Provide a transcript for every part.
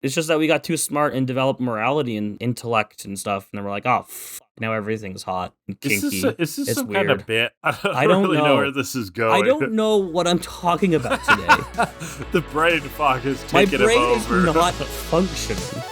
It's just that we got too smart and developed morality and intellect and stuff, and then we're like, oh, fuck, now everything's hot and kinky. Is this it's some weird. kind of bit? I don't really know where this is going. I don't know what I'm talking about today. The brain fog is My taking brain him is over. not functioning.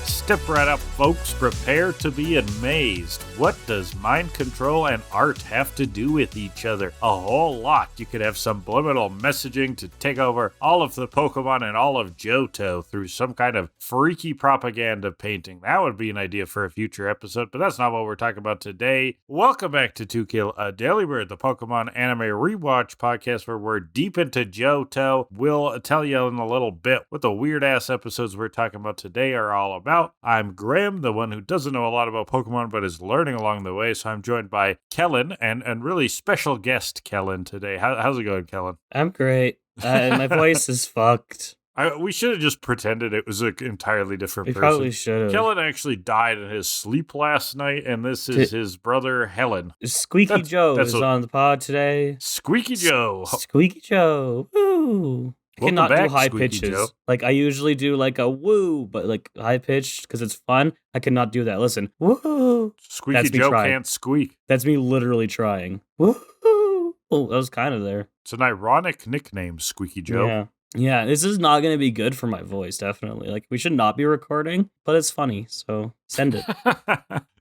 Step right up, folks. Prepare to be amazed. What does mind control and art have to do with each other? A whole lot. You could have subliminal messaging to take over all of the Pokemon and all of Johto through some kind of freaky propaganda painting. That would be an idea for a future episode, but that's not what we're talking about today. Welcome back to Kill A Delibird, the Pokemon anime rewatch podcast where we're deep into Johto. We'll tell you in a little bit what the weird-ass episodes we're talking about today are all about. I'm Graham, the one who doesn't know a lot about Pokemon but is learning along the way, so I'm joined by Kellan and really special guest Kellan today. How's it going, Kellan? I'm great. My voice is fucked. We should have just pretended it was an entirely different person. We probably should have. Kellan actually died in his sleep last night, and this is his brother, Helen. Squeaky Joe is on the pod today. Squeaky Joe. Squeaky Joe. Woo. I cannot do high pitches. Joe. Like, I usually do like a woo, but like high pitched because it's fun. I cannot do that. Listen. Woo. Squeaky Joe can't squeak. That's me literally trying. Woo. Oh, that was kind of there. It's an ironic nickname, Squeaky Joe. Yeah. Yeah, this is not going to be good for my voice, definitely. Like, we should not be recording, but it's funny, so send it.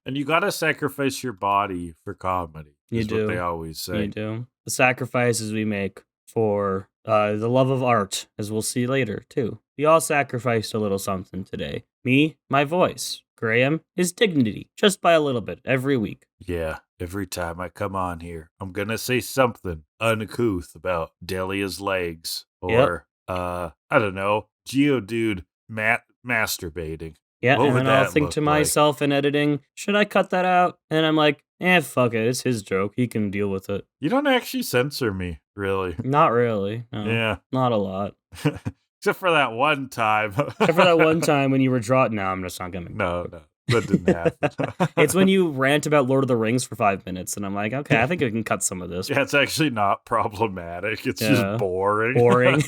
And you gotta sacrifice your body for comedy. You do. What they always say. You do. The sacrifices we make for the love of art, as we'll see later, too. We all sacrificed a little something today. Me, my voice. Graham, his dignity, just by a little bit, every week. Yeah, every time I come on here, I'm gonna say something uncouth about Delia's legs. Or, I don't know, Geodude masturbating. Yeah, and then I'll think to myself in editing, should I cut that out? And I'm like, fuck it, it's his joke. He can deal with it. You don't actually censor me, really. Not really. No, yeah. Not a lot. Except for that one time. Except for that one time when you were drawing. No, I'm just not going to. No. That didn't happen. It's when you rant about Lord of the Rings for 5 minutes, and I'm like, okay, I think I can cut some of this. Yeah, it's actually not problematic. It's just boring. Boring.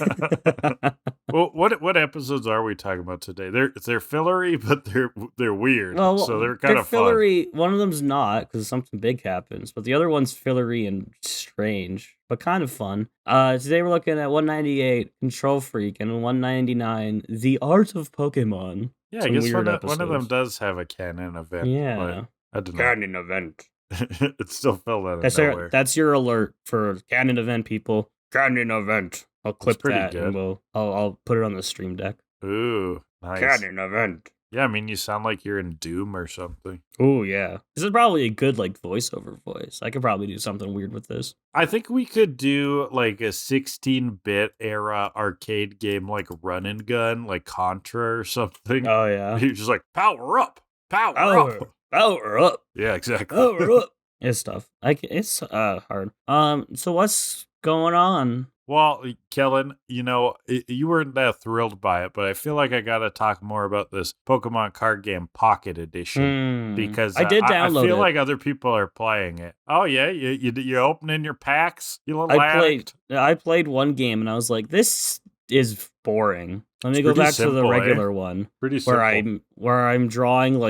Well, what episodes are we talking about today? They're fillery, but they're weird. Well, so they're kind of fillery. Fun. One of them's not because something big happens, but the other one's fillery and strange, but kind of fun. Today we're looking at 198 Control Freak and 199 The Art of Pokémon. Yeah, I guess one of them does have a canon event. Yeah. I don't know. Canon event. It's still filled out of nowhere. That's your alert for canon event, people. Canon event. I'll clip that good. and I'll put it on the stream deck. Ooh, nice. Canon event. Yeah, I mean, you sound like you're in Doom or something. Oh, yeah. This is probably a good, voiceover voice. I could probably do something weird with this. I think we could do, a 16-bit era arcade game, Run and Gun, Contra or something. Oh, yeah. You're just power up! Power up! Power up! Yeah, exactly. Power up! It's tough. It's hard. So what's going on? Well, Kellan, you weren't that thrilled by it, but I feel like I got to talk more about this Pokemon card game Pocket Edition because I did download it. I feel like other people are playing it. Oh yeah, you opening your packs, you little addict? I played one game and I was like, this is boring. Let me go back to the regular one. Pretty simple. Where I'm drawing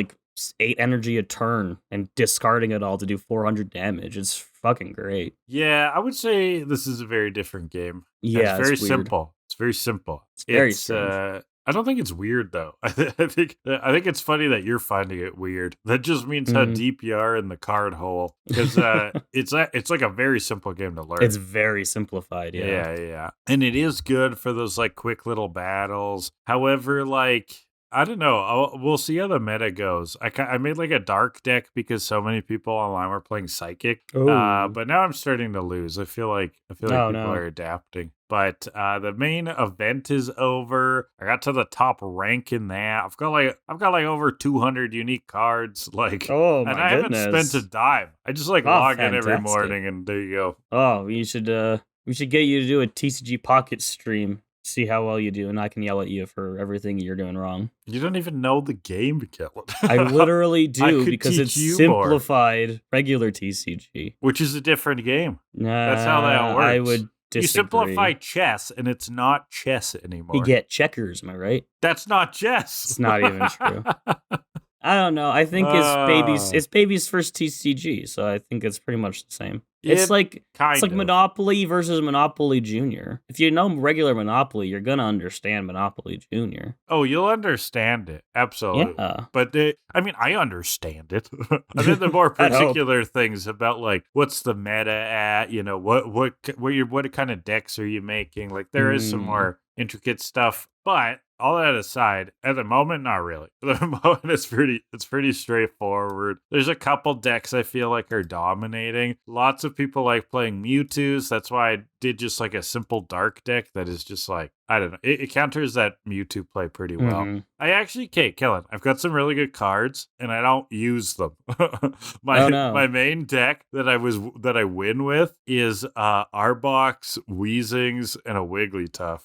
8 energy a turn and discarding it all to do 400 damage. It's fucking great. Yeah, I would say this is a very different game. Yeah, it's very simple. It's very simple. It's very strange. I don't think it's weird though. I think it's funny that you're finding it weird. That just means how deep you are in the card hole. Because it's like a very simple game to learn. It's very simplified. Yeah. And it is good for those quick little battles. However, I don't know. We'll see how the meta goes. I made a dark deck because so many people online were playing psychic. But now I'm starting to lose. I feel like people are adapting. But the main event is over. I got to the top rank in that. I've got over 200 unique cards. Oh my and I goodness. haven't spent a dime. I just log in every morning and there you go. Oh, we should get you to do a TCG Pocket stream. See how well you do, and I can yell at you for everything you're doing wrong. You don't even know the game, Kellan. I literally do because it's simplified regular TCG, which is a different game. That's how that works. You simplify chess, and it's not chess anymore. You get checkers, am I right? That's not chess. It's not even true. I don't know. I think it's baby's first TCG, so I think it's pretty much the same. It's like Monopoly versus Monopoly Junior. If you know regular Monopoly, you're gonna understand Monopoly Junior. Oh, you'll understand it, absolutely. Yeah. But I understand it. And then the more particular things about like what's the meta at, you know, what kind of decks are you making? Like there is some more intricate stuff, but all that aside, at the moment, not really. At the moment, it's pretty straightforward. There's a couple decks I feel like are dominating. Lots of people like playing Mewtwo's. That's why I did just like a simple dark deck that is just like, I don't know. It counters that Mewtwo play pretty well. I actually, Kellan, I've got some really good cards, and I don't use them. My main deck that I win with is Arbok, Weezings, and a Wigglytuff.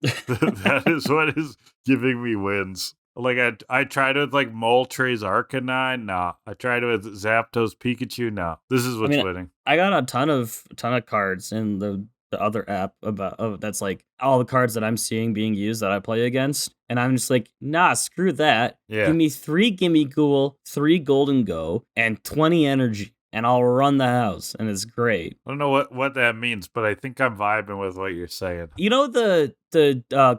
That is what is giving me wins. Like I tried with like Moltres Arcanine, nah. I tried with Zapdos Pikachu, nah. This is what's winning. I got a ton of cards in the other app that's like all the cards that I'm seeing being used that I play against, and I'm just like, nah, screw that. Yeah. Give me 3 Gimme Ghoul, 3 Golden Go, and 20 energy. And I'll run the house, and it's great. I don't know what that means, but I think I'm vibing with what you're saying. You know the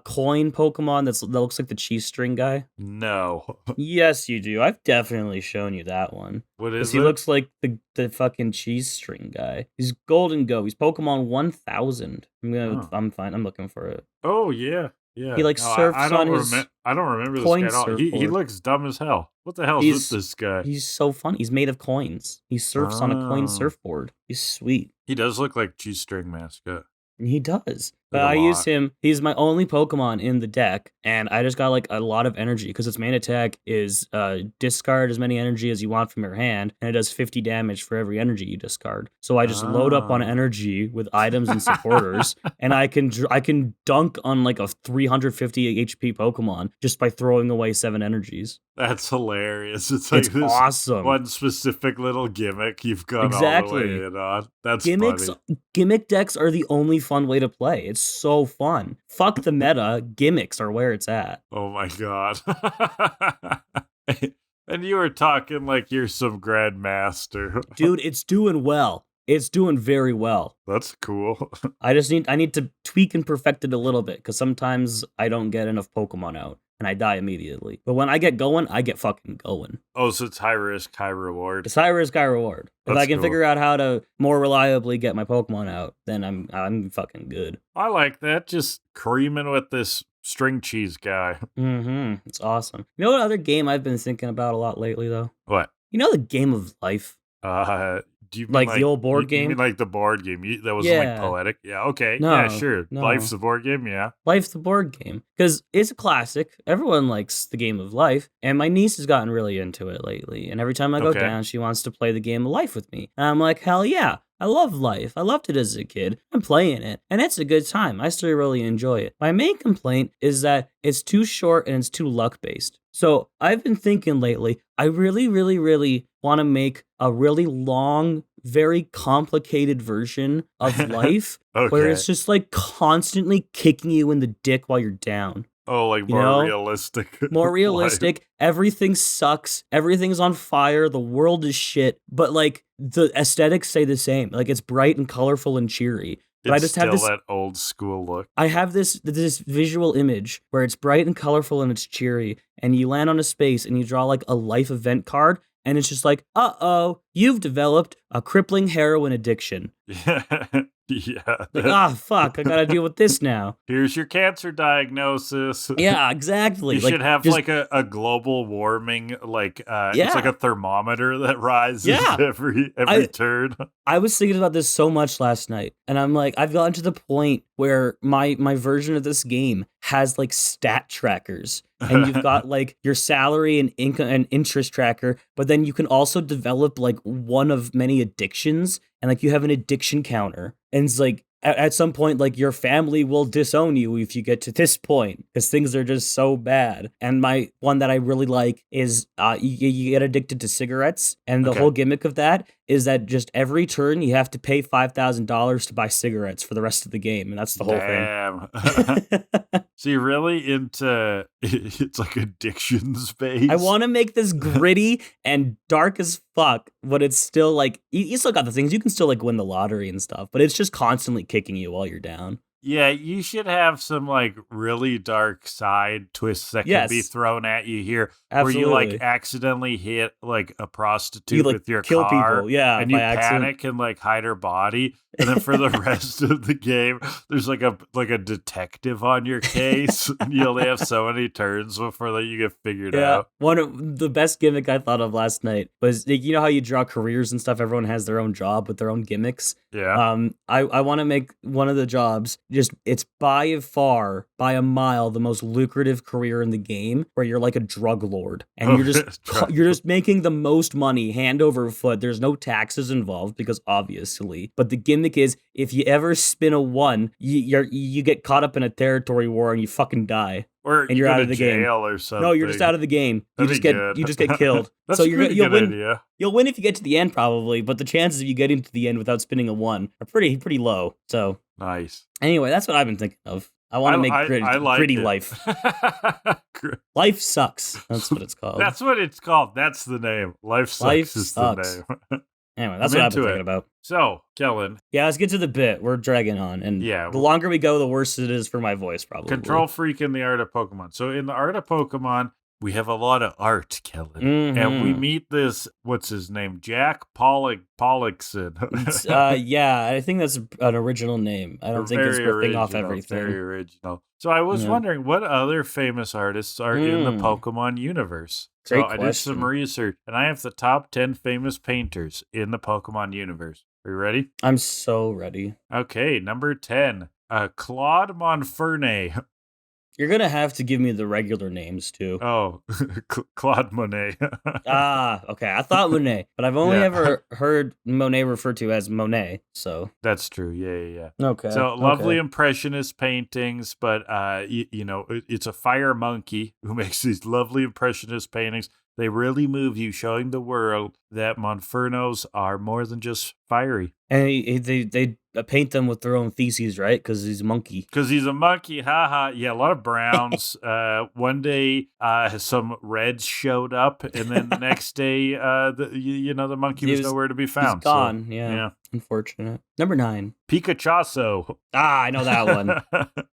coin Pokemon that looks like the cheese string guy? No. Yes, you do. I've definitely shown you that one. What is it? He looks like the fucking cheese string guy. He's Golden Go. He's Pokemon 1000. I'm fine. I'm looking for it. Oh yeah. Yeah. He surfs on his I don't remember this guy at all. He looks dumb as hell. What the hell is this guy? He's so fun. He's made of coins. He surfs on a coin surfboard. He's sweet. He does look like cheese string mascot. He does. But I use him. He's my only Pokemon in the deck, and I just got like a lot of energy because its main attack is discard as many energy as you want from your hand, and it does 50 damage for every energy you discard. So I just load up on energy with items and supporters, and I can dunk on like a 350 HP Pokemon just by throwing away 7 energies. That's hilarious. It's like this awesome. One specific little gimmick you've got all the way in on. That's funny. Gimmick decks are the only fun way to play. It's so fun. Fuck the meta. Gimmicks are where it's at. Oh my god. And you were talking like you're some grandmaster. Dude, it's doing well. It's doing very well. That's cool. I need to tweak and perfect it a little bit because sometimes I don't get enough Pokemon out and I die immediately. But when I get going, I get fucking going. Oh, so it's high risk, high reward. It's high risk, high reward. If I can figure out how to more reliably get my Pokemon out, then I'm fucking good. I like that. Just creaming with this string cheese guy. It's awesome. You know what other game I've been thinking about a lot lately though? What? You know the Game of Life? Do you mean like the old board game? You mean like the board game? That wasn't like poetic? Yeah, okay. No, yeah, sure. No. Life's the board game, yeah. Life's the board game. Because it's a classic. Everyone likes the Game of Life. And my niece has gotten really into it lately. And every time I go down, she wants to play the Game of Life with me. And I'm like, hell yeah. I love Life. I loved it as a kid. I'm playing it. And it's a good time. I still really enjoy it. My main complaint is that it's too short and it's too luck-based. So I've been thinking lately, I really, really, really want to make a really long, very complicated version of Life where it's just like constantly kicking you in the dick while you're down. Oh, like more realistic. More realistic. Everything sucks. Everything's on fire. The world is shit. But like the aesthetics stay the same. Like it's bright and colorful and cheery. But I just have this that old school look. I have this visual image where it's bright and colorful and it's cheery, and you land on a space and you draw like a life event card, and it's just like, you've developed a crippling heroin addiction. Yeah. Like, fuck, I gotta deal with this now. Here's your cancer diagnosis. Yeah, exactly. You should have like a global warming, like it's like a thermometer that rises every turn. I was thinking about this so much last night, and I'm like, I've gotten to the point where my version of this game has like stat trackers. And you've got like your salary and income and interest tracker, but then you can also develop like one of many addictions, and like you have an addiction counter. And it's like at some point, like your family will disown you if you get to this point because things are just so bad. And my one that I really like is you get addicted to cigarettes, and the whole gimmick of that is that just every turn you have to pay $5,000 to buy cigarettes for the rest of the game, and that's the whole thing. So you're really into it's like addictions based. I want to make this gritty and dark as fuck, but it's still like you still got the things you can still like win the lottery and stuff, but it's just constantly kicking you while you're down. Yeah, you should have some like really dark side twists that can be thrown at you here. Absolutely. Where you like accidentally hit like a prostitute you, like, with your kill car. People. Yeah, and you panic and like hide her body. And then for the rest of the game, there's like a detective on your case. And you only have so many turns before you get figured out. One of the best gimmick I thought of last night was, you know how you draw careers and stuff? Everyone has their own job with their own gimmicks. Yeah. I want to make one of the jobs it's by a mile the most lucrative career in the game, where you're like a drug lord and you're just making the most money hand over foot. There's no taxes involved because obviously, but the gimmick is if you ever spin a 1, you get caught up in a territory war and you fucking die. Or and you're out of the game or something. No, you're just out of the game. You just get killed. That's so a you'll win. Idea. You'll win if you get to the end, probably, but the chances of you getting to the end without spinning a 1 are pretty low. So nice. Anyway, that's what I've been thinking of. I want to make gritty life. Life sucks. That's what it's called. That's what it's called. That's the name. Life sucks is the name. Anyway, that's what I've been thinking about. So, Kellan. Yeah, let's get to the bit. We're dragging on. And the longer we go, the worse it is for my voice, probably. Control freak in the Art of Pokemon. So, in the Art of Pokemon, we have a lot of art, Kellan. Mm-hmm. And we meet this, what's his name? Jack Pollockson. Yeah, I think that's an original name. I don't think it's ripping off everything. Very original. So I was wondering, what other famous artists are in the Pokemon universe? Great question. I did some research, and I have the top 10 famous painters in the Pokemon universe. Are you ready? I'm so ready. Okay, number 10, Claude Monfernet. You're going to have to give me the regular names, too. Oh, Claude Monet. Okay. I thought Monet, but I've only ever heard Monet referred to as Monet, so. That's true. Yeah. Okay. So, lovely impressionist paintings, but, it's a fire monkey who makes these lovely impressionist paintings. They really move you, showing the world that Monfernos are more than just fiery. And they paint them with their own feces, right? Because he's a monkey. Because he's a monkey, haha. Yeah, a lot of browns. One day, some reds showed up, and then the next day, the monkey was nowhere to be found. He's gone. So, yeah. Unfortunate. Number 9, Pikachu. I know that one.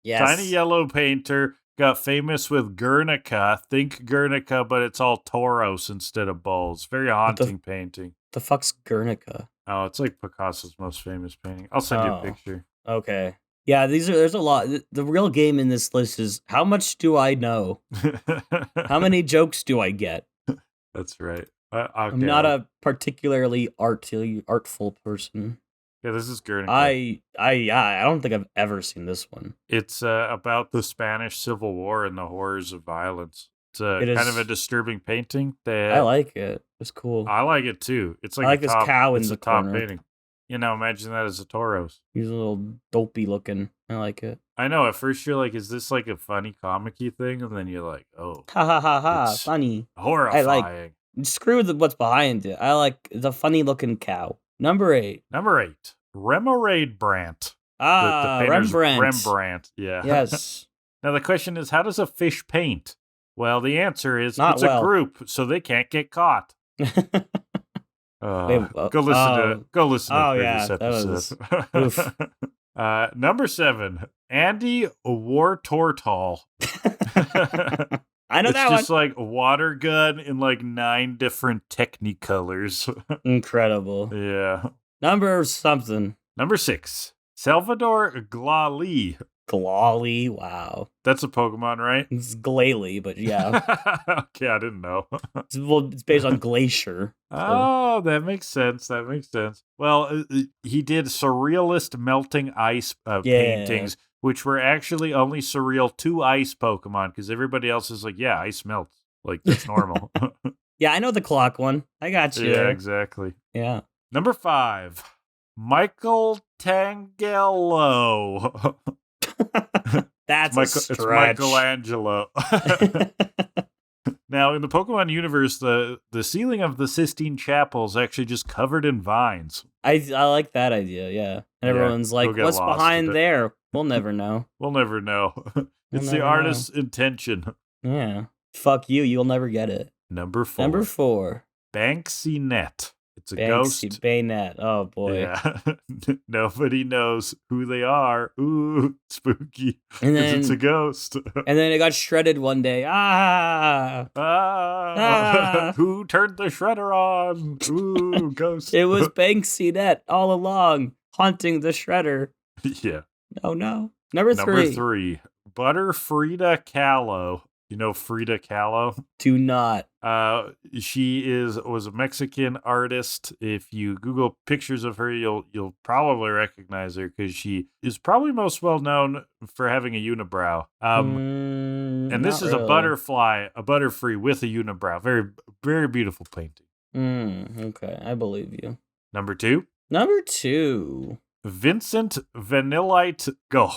Yes. Tiny yellow painter. Got famous with Guernica. Think Guernica, but it's all toros instead of bulls. Very haunting painting. The fuck's Guernica? Oh, it's like Picasso's most famous painting. I'll send you a picture. Okay. Yeah, there's a lot. The real game in this list is how much do I know? How many jokes do I get? That's right. Okay. I'm not a particularly artful person. Yeah, this is Guernica. I don't think I've ever seen this one. It's about the Spanish Civil War and the horrors of violence. It's kind of a disturbing painting. I like it. It's cool. I like it too. It's like I like this cow in the top corner. Painting. Imagine that as a Toros. He's a little dopey looking. I like it. I know. At first you're like, is this like a funny comic-y thing? And then you're like, oh. Ha, funny. Horrifying. Screw what's behind it. I like the funny looking cow. Number 8. Remoraid Brandt. The Rembrandt. Yeah. Yes. Now the question is, how does a fish paint? Well, the answer is it's a group, so they can't get caught. Go listen to previous episode. Number 7, Andy Wartortall. I know that one. It's just like a water gun in like 9 different Technicolors. Incredible. Yeah. Number 6, Salvador Glali. Glali, wow. That's a Pokemon, right? It's Glalie, but yeah. Okay, I didn't know. It's based on Glacier. So. Oh, that makes sense. Well, he did surrealist melting ice paintings, which were actually only surreal to ice Pokemon, because everybody else is like, yeah, ice melts. Like, that's normal. Yeah, I know the clock one. I got you. Yeah, exactly. Yeah. Number 5, Michael Tangelo. That's a stretch. It's Michelangelo. Now, in the Pokemon universe, the ceiling of the Sistine Chapel is actually just covered in vines. I like that idea, yeah. And everyone's like, what's behind there? We'll never know. We'll never know. It's the artist's intention. Yeah. Fuck you, you'll never get it. Number 4. Banksy Net. It's a Banksy ghost. Baynet. Oh, boy. Yeah. Nobody knows who they are. Ooh, spooky. And then it's a ghost. And then it got shredded one day. Who turned the shredder on? Ooh, ghost. It was Banksy Net all along, haunting the shredder. Yeah. Oh, no. Number 3. Butter Frida Kahlo. You know Frida Kahlo? Do not. She was a Mexican artist. If you Google pictures of her, you'll probably recognize her because she is probably most well known for having a unibrow. And this is a butterfly, a butterfree with a unibrow. Very, very beautiful painting. Okay, I believe you. Number 2. Vincent Vanillite Go.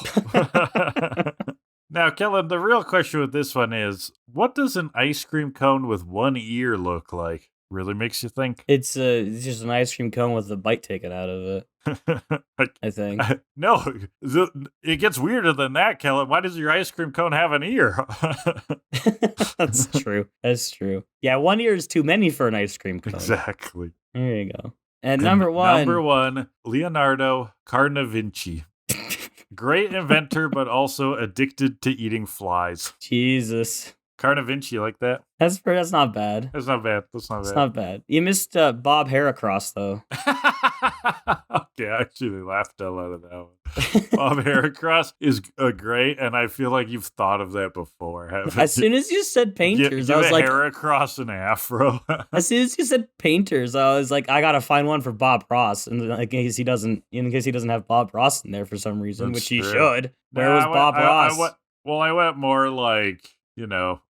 Now, Kellan, the real question with this one is, what does an ice cream cone with one ear look like? Really makes you think. It's just an ice cream cone with a bite taken out of it. I think. No, it gets weirder than that, Kellan. Why does your ice cream cone have an ear? That's true. Yeah, one ear is too many for an ice cream cone. Exactly. There you go. And number 1, Leonardo Carnavinci. Great inventor, but also addicted to eating flies. Jesus. Carnavinci, you like that? That's not bad. That's not bad. It's not bad. You missed Bob Heracross, though. Okay, I actually laughed the hell out of that one. Bob Heracross is great, and I feel like you've thought of that before, haven't you? As soon as you said painters, I was like... Heracross and afro. As soon as you said painters, I was like, I gotta find one for Bob Ross, in case he doesn't have Bob Ross in there for some reason, which he should. Where was Bob Ross? I went more like,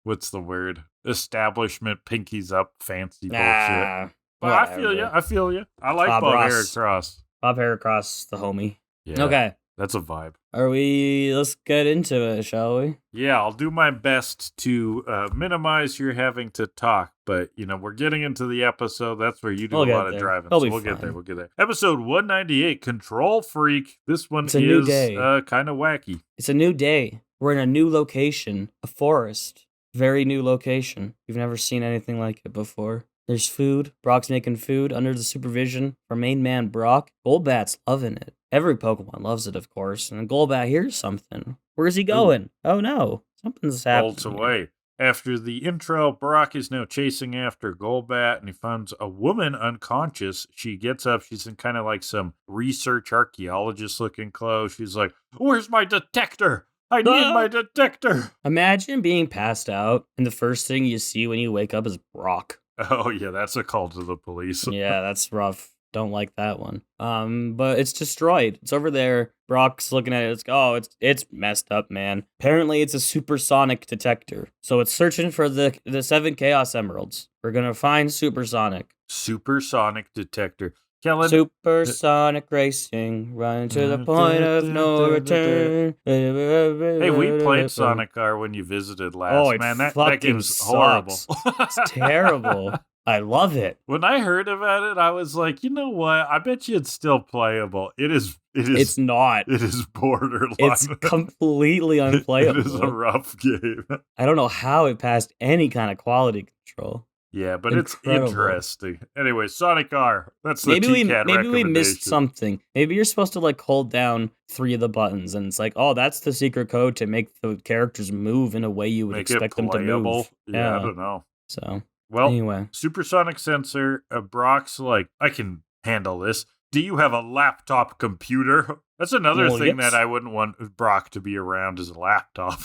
what's the word? Establishment, pinkies up, fancy bullshit. But I feel you. I like Bob Heracross. Bob Heracross, the homie. Yeah. Okay. That's a vibe. Let's get into it, shall we? Yeah, I'll do my best to minimize your having to talk, but, we're getting into the episode. That's where you do a lot of driving. So we'll get there. Episode 198, Control Freak. This one is kind of wacky. It's a new day. We're in a new location, a forest. Very new location. You've never seen anything like it before. There's food. Brock's making food under the supervision of our main man, Brock. Golbat's loving it. Every Pokemon loves it, of course. And Golbat hears something. Where's he going? Oh, no. Something's happening. Bolts away. After the intro, Brock is now chasing after Golbat, and he finds a woman unconscious. She gets up. She's in kind of like some research archaeologist-looking clothes. She's like, where's my detector? I need my detector. Imagine being passed out, and the first thing you see when you wake up is Brock. Oh, yeah, that's a call to the police. Yeah, that's rough. Don't like that one. But it's destroyed. It's over there. Brock's looking at it. It's messed up, man. Apparently, it's a supersonic detector. So it's searching for the 7 Chaos Emeralds. We're gonna find supersonic. Supersonic detector. Kellan. Supersonic racing, running to the point of no return. Hey, we played Sonic R when you visited last. Man, that game's horrible. It's terrible. I love it. When I heard about it, I was like, you know what? I bet you it's still playable. It's not. It is borderline. It's completely unplayable. It is a rough game. I don't know how it passed any kind of quality control. Yeah, but Incredible. It's interesting. Anyway, Sonic R. That's the TKAD recommendation. Maybe we missed something. Maybe you're supposed to hold down 3 of the buttons, and it's like, oh, that's the secret code to make the characters move in a way you would expect them to move. Yeah, I don't know. So, well, anyway. Supersonic sensor. Brock's like, I can handle this. Do you have a laptop computer? That's another thing that I wouldn't want Brock to be around is a laptop.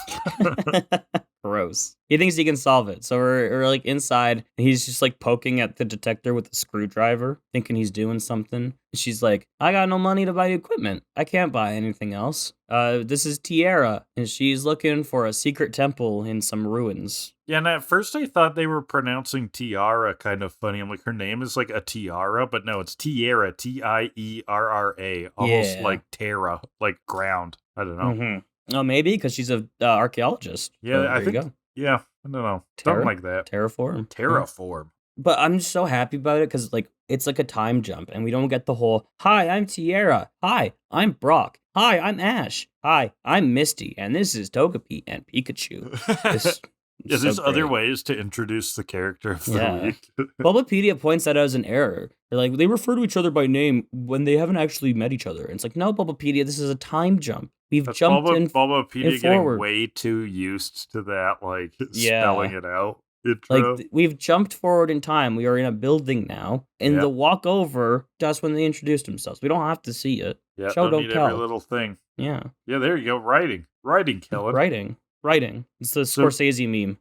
Gross. He thinks he can solve it. So we're inside, and he's just poking at the detector with a screwdriver, thinking he's doing something. She's like, I got no money to buy equipment. I can't buy anything else. This is Tiara, and she's looking for a secret temple in some ruins. Yeah, and at first I thought they were pronouncing Tiara kind of funny. I'm like, her name is like a tiara, but no, it's Tiara, Tierra, almost like Terra, like ground. I don't know. Mm-hmm. Oh, maybe because she's an archaeologist. Yeah, I think Yeah, I don't know. Something like that. Terraform. Terraform. But I'm just so happy about it because like it's like a time jump, and we don't get the whole "Hi, I'm Tierra. Hi, I'm Brock. Hi, I'm Ash. Hi, I'm Misty, and this is Togepi and Pikachu." Yeah, there's other ways to introduce the character of the week. Bulbapedia points that out as an error. They're like, they refer to each other by name when they haven't actually met each other. And it's like, no, Bulbapedia, this is a time jump. We've jumped in Bulbapedia forward. Getting way too used to that, like, spelling it out. Intro. Like, we've jumped forward in time. We are in a building now. In the walk over, that's when they introduced themselves. We don't have to see it. Yeah, don't tell. Every little thing. Yeah. Yeah, there you go. Writing, Kellan. Writing. It's the Scorsese meme.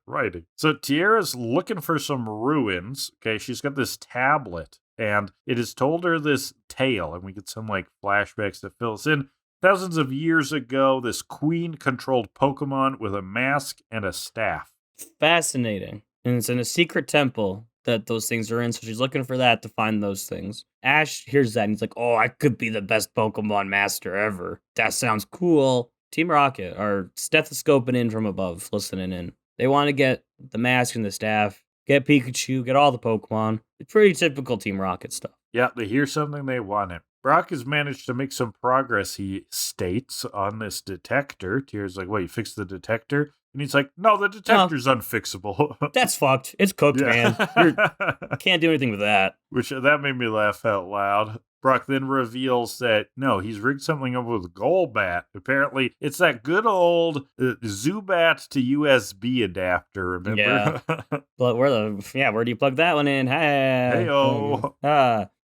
Writing. So Tierra's looking for some ruins. Okay, she's got this tablet, and it has told her this tale, and we get some like flashbacks that fill us in. Thousands of years ago, this queen controlled Pokemon with a mask and a staff. Fascinating. And it's in a secret temple that those things are in, so she's looking for that to find those things. Ash hears that, and he's like, oh, I could be the best Pokemon master ever. That sounds cool. Team Rocket are stethoscoping in from above, listening in. They want to get the mask and the staff, get Pikachu, get all the Pokemon. It's pretty typical Team Rocket stuff. Yeah, they hear something, they want it. Brock has managed to make some progress, he states, on this detector. Tier's like, wait, you fixed the detector? And he's like, no, the detector's unfixable. That's fucked. It's cooked, man. I can't do anything with that. Which, that made me laugh out loud. Brock then reveals that, no, he's rigged something up with Golbat. Apparently, it's that good old Zubat to USB adapter, remember? Yeah. But where do you plug that one in? Hey-o.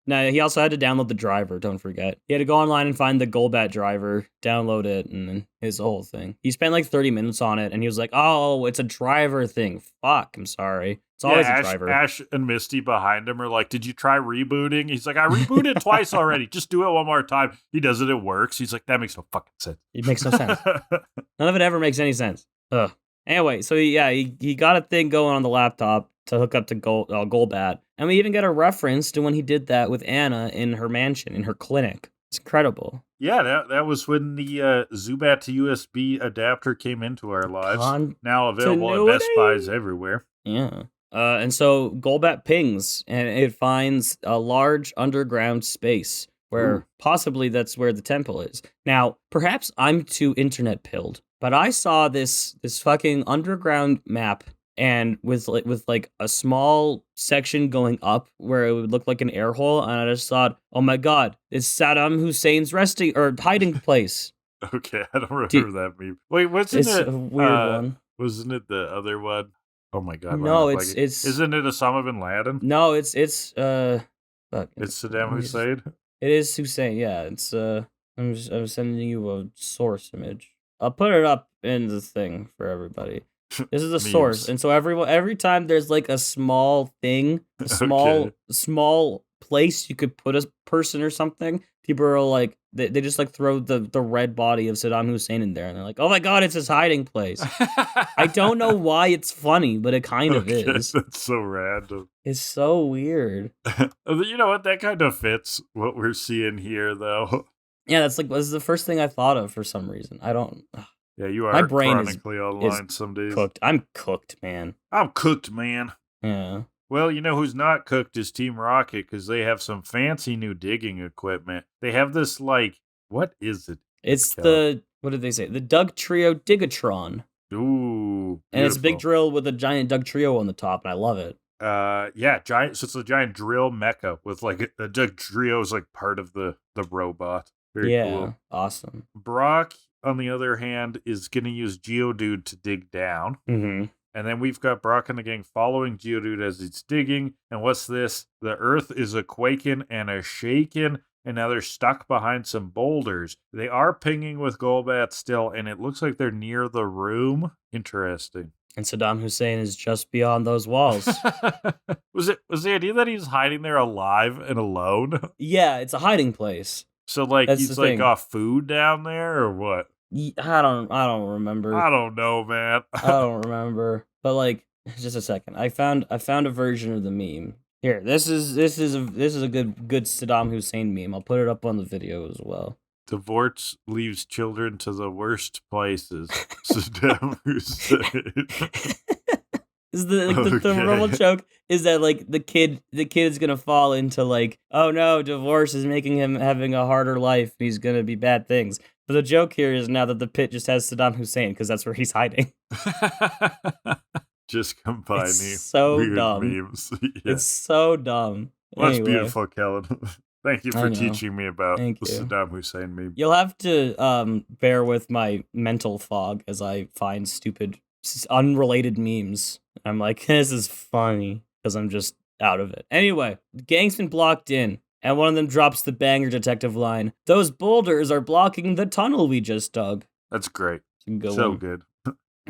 No, he also had to download the driver, don't forget. He had to go online and find the Golbat driver, download it, and then his whole thing. He spent like 30 minutes on it, and he was like, oh, it's a driver thing. Fuck, I'm sorry. It's always a driver. Ash and Misty behind him are like, did you try rebooting? He's like, I rebooted twice already. Just do it one more time. He does it, it works. He's like, that makes no fucking sense. It makes no sense. None of it ever makes any sense. Ugh. Anyway, so he got a thing going on the laptop to hook up to Golbat. And we even get a reference to when he did that with Anna in her mansion, in her clinic. It's incredible. Yeah, that was when the Zubat to USB adapter came into our lives. Now available at Best Buys everywhere. Yeah. And so Golbat pings, and it finds a large underground space where possibly that's where the temple is. Now, perhaps I'm too internet pilled, but I saw this fucking underground map, and with like a small section going up where it would look like an air hole, and I just thought, oh my god, it's Saddam Hussein's resting or hiding place. Okay, I don't remember that meme. Wait, wasn't it a weird one? Wasn't it the other one? Oh my god! No, it's isn't it Osama bin Laden? No, it's It's Saddam Hussein. It is Hussein. Yeah, it's I'm sending you a source image. I'll put it up in the thing for everybody. This is a source, and so every time there's like a small thing, a small place you could put a person or something, people are like they just like throw the red body of Saddam Hussein in there, and they're like, oh my god, it's his hiding place. I don't know why it's funny, but it kind of is. That's so random. It's so weird. You know what? That kind of fits what we're seeing here, though. Yeah, this is the first thing I thought of for some reason. I don't. Yeah, you are my brain chronically online some days. Cooked. I'm cooked, man. I'm cooked, man. Yeah. Well, you know who's not cooked is Team Rocket, because they have some fancy new digging equipment. They have this, like, what is it? It's what did they say? The Dugtrio Digatron. Ooh, beautiful. And it's a big drill with a giant Dugtrio on the top, and I love it. Yeah, giant. So it's a giant drill mecha with, like, a Dugtrio is, like, part of the robot. Very cool. Awesome. Brock, on the other hand, is going to use Geodude to dig down. Mm-hmm. And then we've got Brock and the gang following Geodude as it's digging. And what's this? The earth is a quaking and a shaking, and now they're stuck behind some boulders. They are pinging with Golbat still, and it looks like they're near the room. Interesting. And Saddam Hussein is just beyond those walls. Was the idea that he's hiding there alive and alone? Yeah, it's a hiding place. So, like, he's, like, got food down there, or what? I don't remember. I don't know, man. I don't remember. But, like, just a second. I found a version of the meme. Here, this is a good Saddam Hussein meme. I'll put it up on the video as well. Divorce leaves children to the worst places. Saddam Hussein. Is the normal joke is that like the kid is gonna fall into like, oh no, divorce is making him having a harder life. He's gonna be bad things. But the joke here is now that the pit just has Saddam Hussein because that's where he's hiding. Just combining It's so weird dumb. memes. Yeah. It's so dumb. Well, that's Anyway, beautiful, Kellan. Thank you I for know. teaching me about Thank the you. Saddam Hussein meme. You'll have to bear with my mental fog as I find stupid, unrelated memes. I'm like, this is funny because I'm just out of it. Anyway, the gang's been blocked in, and one of them drops the banger detective line. Those boulders are blocking the tunnel we just dug. That's great. It's a good So one. good.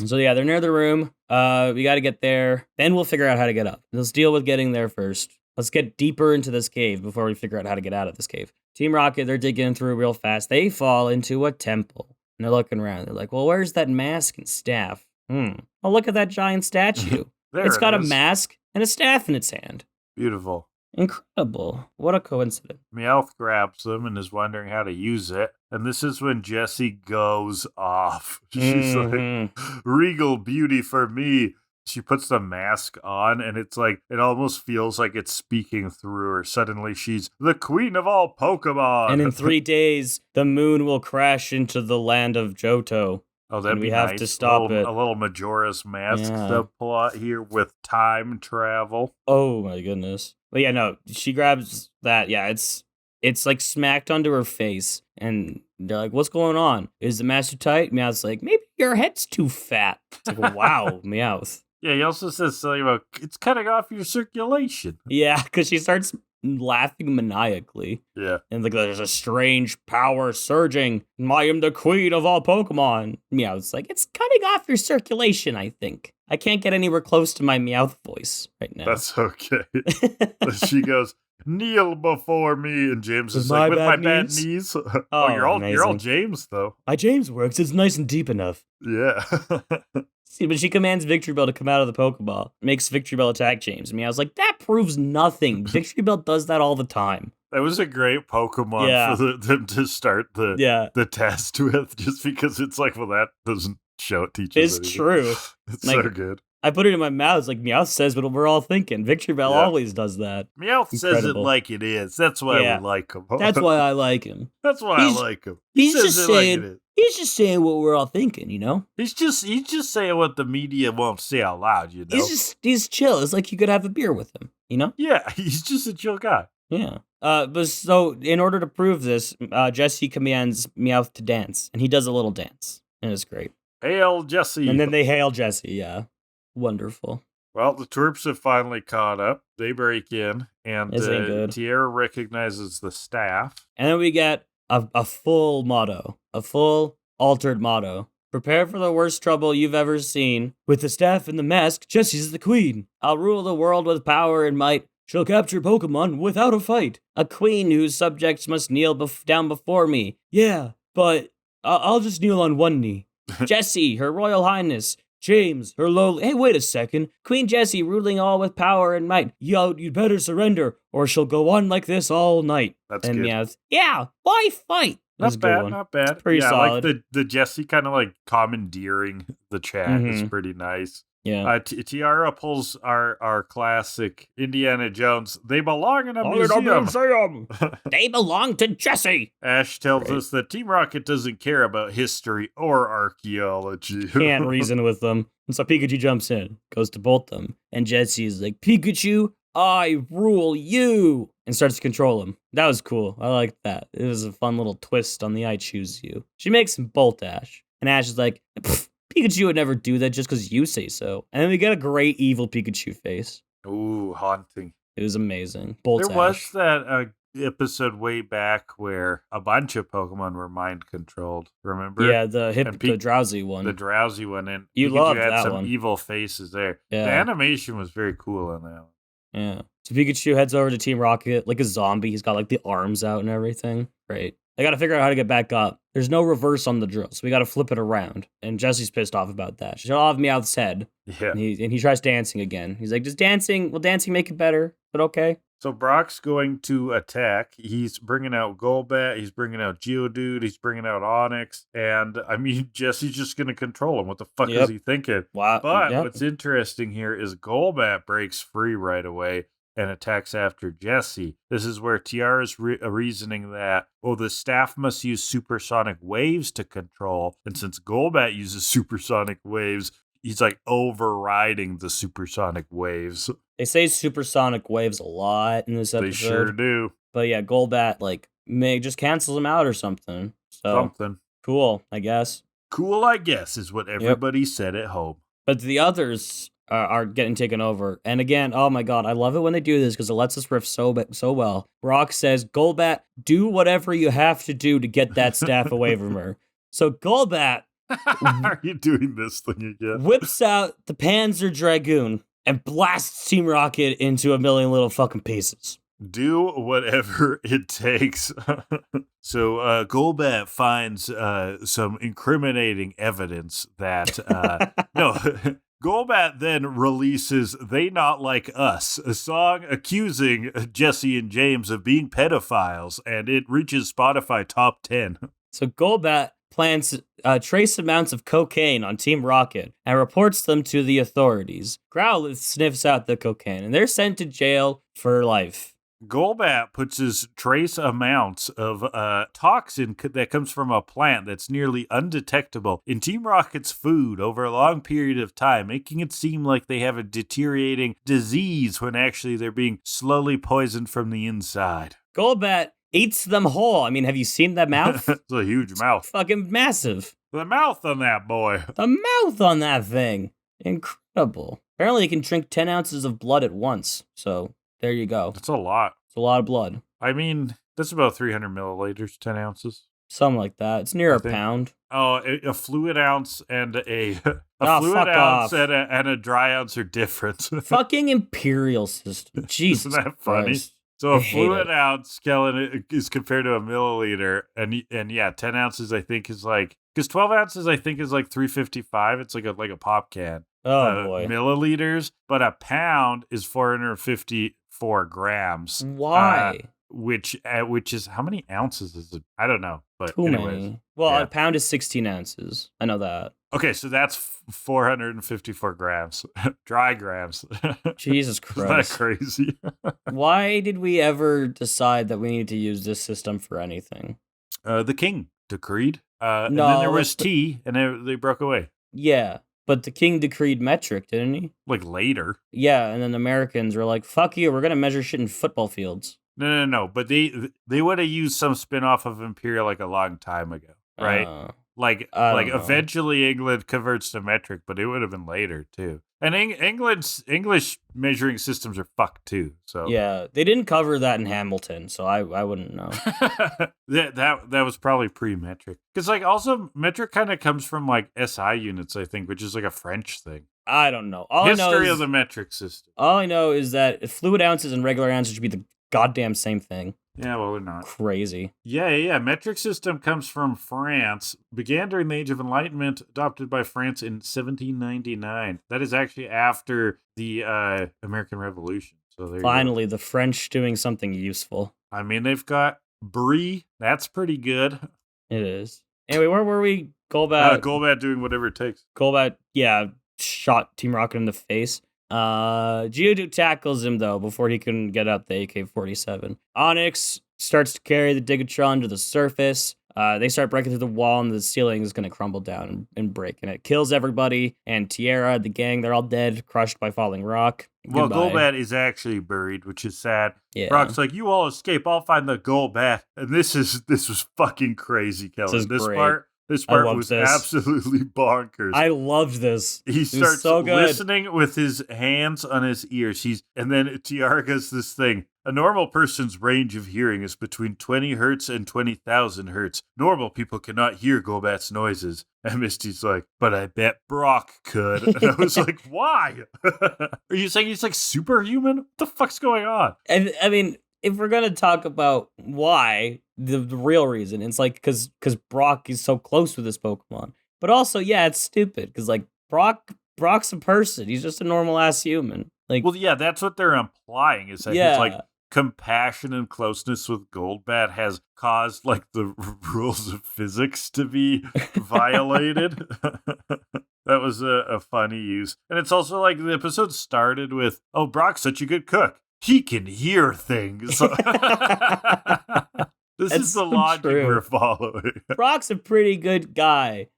So yeah, they're near the room. We got to get there. Then we'll figure out how to get up. Let's deal with getting there first. Let's get deeper into this cave before we figure out how to get out of this cave. Team Rocket, they're digging through real fast. They fall into a temple. And they're looking around. They're like, well, where's that mask and staff? Oh, look at that giant statue. It's got a mask and a staff in its hand. Beautiful. Incredible. What a coincidence. Meowth grabs them and is wondering how to use it. And this is when Jessie goes off. She's like, regal beauty for me. She puts the mask on, and it's like, it almost feels like it's speaking through her. Suddenly, she's the queen of all Pokemon. And in 3 days, the moon will crash into the land of Johto. Oh, that'd and we be have nice. to stop it. A little Majora's Mask subplot here with time travel. Oh my goodness. But yeah, no, she grabs that. Yeah, it's like smacked onto her face, and they're like, "What's going on? Is the mask too tight?" Meowth's like, "Maybe your head's too fat." It's like, wow, Meowth. Yeah, he also says something about it's cutting off your circulation. Yeah, because she starts laughing maniacally. Yeah. And like, there's a strange power surging. I am the queen of all Pokemon. Meowth's like, it's cutting off your circulation, I think. I can't get anywhere close to my Meowth voice right now. That's okay. She goes, kneel before me. And James is like, with my bad knees? Oh, you're all James, though. My James works. It's nice and deep enough. Yeah. See, but she commands Victory Bell to come out of the Pokeball. Makes Victory Bell attack James. I mean, I was like, that proves nothing. Victory Bell does that all the time. That was a great Pokemon for them to start the test with, just because it's like, well, that doesn't show it teaches It's true. It's like, so good. I put it in my mouth. It's like, Meowth says what we're all thinking. Victory Bell always does that. Meowth says it like it is. That's why we like him. That's why I like him. That's why I like him. He's just saying... He's just saying what we're all thinking, you know? He's just saying what the media won't say out loud, you know? He's chill. It's like you could have a beer with him, you know? Yeah, he's just a chill guy. Yeah. But so in order to prove this, Jessie commands Meowth to dance, and he does a little dance, and it's great. Hail Jessie. And then they hail Jessie, yeah. Wonderful. Well, the twerps have finally caught up. They break in, and Tierra recognizes the staff. And then we get a full motto, a full altered motto. Prepare for the worst trouble you've ever seen. With the staff and the mask, Jessie's the queen. I'll rule the world with power and might. She'll capture Pokemon without a fight. A queen whose subjects must kneel down before me. Yeah, but I'll just kneel on one knee. Jessie, her royal highness. James, her lowly... Hey, wait a second. Queen Jessie, ruling all with power and might. You'd better surrender, or she'll go on like this all night. That's and good. Meowth, yeah, why fight? Not bad. It's pretty solid. Like the Jessie kind of like commandeering the chat is pretty nice. Yeah. Tiara pulls our classic Indiana Jones. They belong in a museum. They belong to Jessie. Ash tells us that Team Rocket doesn't care about history or archaeology. Can't reason with them. And so Pikachu jumps in, goes to bolt them. And Jessie is like, Pikachu, I rule you. And starts to control him. That was cool. I liked that. It was a fun little twist on the I choose you. She makes him bolt Ash. And Ash is like, Pikachu would never do that just because you say so. And then we get a great evil Pikachu face. Ooh, haunting. It was amazing. Bolt There was that episode way back where a bunch of Pokemon were mind controlled. Remember? Yeah, the drowsy one. The drowsy one. And you loved that some one. Evil faces there. Yeah. The animation was very cool on that one. Yeah. So Pikachu heads over to Team Rocket like a zombie. He's got like the arms out and everything. Great. They got to figure out how to get back up. There's no reverse on the drill, so we got to flip it around. And Jessie's pissed off about that. She'll have Meowth's head. Yeah. And he tries dancing again. He's like, will dancing make it better? But okay. So Brock's going to attack. He's bringing out Golbat. He's bringing out Geodude. He's bringing out Onix. And, I mean, Jesse's just going to control him. What the fuck is he thinking? Wow. But what's interesting here is Golbat breaks free right away and attacks after Jessie. This is where Tiara's reasoning that, the staff must use supersonic waves to control. And since Golbat uses supersonic waves, he's like overriding the supersonic waves. They say supersonic waves a lot in this episode. They sure do. But yeah, Golbat just cancels them out or something. So cool, I guess. Cool, I guess, is what everybody said at home. But the others are getting taken over. And again, oh my god, I love it when they do this because it lets us riff so well. Brock says, Golbat, do whatever you have to do to get that staff away from her. So Golbat are you doing this thing again? Whips out the Panzer Dragoon and blasts Team Rocket into a million little fucking pieces. Do whatever it takes. So Golbat finds some incriminating evidence that Golbat then releases They Not Like Us, a song accusing Jessie and James of being pedophiles, and it reaches Spotify top 10. So Golbat plants trace amounts of cocaine on Team Rocket and reports them to the authorities. Growlithe sniffs out the cocaine, and they're sent to jail for life. Golbat puts his trace amounts of toxin that comes from a plant that's nearly undetectable in Team Rocket's food over a long period of time, making it seem like they have a deteriorating disease when actually they're being slowly poisoned from the inside. Golbat eats them whole. I mean, have you seen that mouth? It's a huge mouth. Fucking massive. The mouth on that boy. The mouth on that thing. Incredible. Apparently, you can drink 10 ounces of blood at once. So there you go. That's a lot. It's a lot of blood. I mean, that's about 300 milliliters, 10 ounces. Something like that. It's near a pound. Oh, a fluid ounce and a fluid ounce and a dry ounce are different. Fucking imperial system. Jesus Isn't that funny? Christ. So a fluid ounce, Kellan, is compared to a milliliter, and yeah, 10 ounces I think is like, because 12 ounces I think is like 355. It's like a pop can. Oh boy, milliliters, but a pound is 454 grams. Why? Which is how many ounces is it? I don't know, but too anyways. Many. Well, a pound is 16 ounces. I know that. Okay, so that's 454 grams, dry grams. Jesus Christ. Isn't that crazy? Why did we ever decide that we need to use this system for anything? The king decreed. And then there was tea, and they broke away. Yeah, but the king decreed metric, didn't he? Like later. Yeah, and then the Americans were like, fuck you, we're going to measure shit in football fields. No. But they would have used some spin-off of Imperial like a long time ago, right? Eventually England converts to metric, but it would have been later too. And English measuring systems are fucked too. So yeah, they didn't cover that in Hamilton, so I wouldn't know. that was probably pre-metric, because like also metric kind of comes from like SI units, I think, which is like a French thing. I don't know. History of the metric system. All I know is that fluid ounces and regular ounces should be the goddamn same thing. Yeah, well, they're not. Crazy. Yeah. Metric system comes from France. Began during the Age of Enlightenment, adopted by France in 1799. That is actually after the American Revolution. So finally, the French doing something useful. I mean, they've got Brie. That's pretty good. It is. Anyway, where were we? Golbat. Golbat doing whatever it takes. Golbat, shot Team Rocket in the face. Geodude tackles him though before he can get up the AK-47. Onix starts to carry the Digatron to the surface. They start breaking through the wall, and the ceiling is going to crumble down and break, and it kills everybody. And Tiara, the gang, they're all dead, crushed by falling rock. Well, Golbat is actually buried, which is sad. Yeah. Brock's like, "You all escape. I'll find the Golbat." And this was fucking crazy, Kellan. This part was absolutely bonkers. I loved this. He starts listening with his hands on his ears. And then Tiara does this thing. A normal person's range of hearing is between 20 hertz and 20,000 hertz. Normal people cannot hear Golbat's noises. And Misty's like, but I bet Brock could. And I was like, why? Are you saying he's like superhuman? What the fuck's going on? And I mean, if we're going to talk about why, the real reason, it's like because Brock is so close with this Pokemon. But also, yeah, it's stupid because like Brock's a person. He's just a normal ass human. Like, well, yeah, that's what they're implying is that he's like compassion and closeness with Goldbat has caused like the rules of physics to be violated. That was a funny use. And it's also like the episode started with, oh, Brock's such a good cook. He can hear things. This is the logic we're following. Brock's a pretty good guy.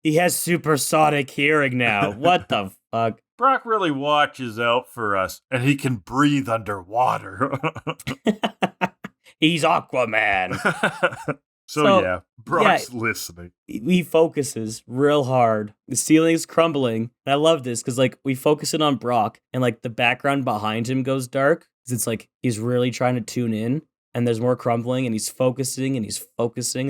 He has supersonic hearing now. What the fuck? Brock really watches out for us, and he can breathe underwater. He's Aquaman. So yeah, Brock's listening. He focuses real hard. The ceiling's crumbling. And I love this because like we focus in on Brock, and like the background behind him goes dark. It's like he's really trying to tune in. And there's more crumbling, and he's focusing, and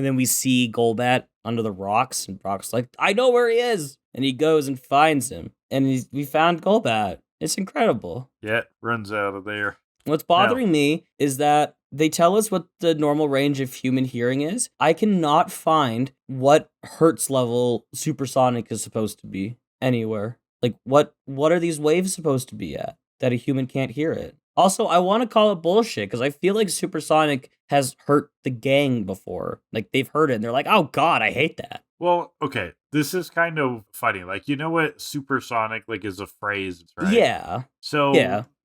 then we see Golbat under the rocks, and Brock's like, I know where he is! And he goes and finds him, and we found Golbat. It's incredible. Yeah, runs out of there. What's bothering me is that they tell us what the normal range of human hearing is. I cannot find what hertz level supersonic is supposed to be anywhere. Like, what are these waves supposed to be at that a human can't hear it? Also, I want to call it bullshit because I feel like Supersonic has hurt the gang before. Like, they've heard it and they're like, oh god, I hate that. Well, okay, this is kind of funny. Like, you know what supersonic, like, is a phrase, right? Yeah. So,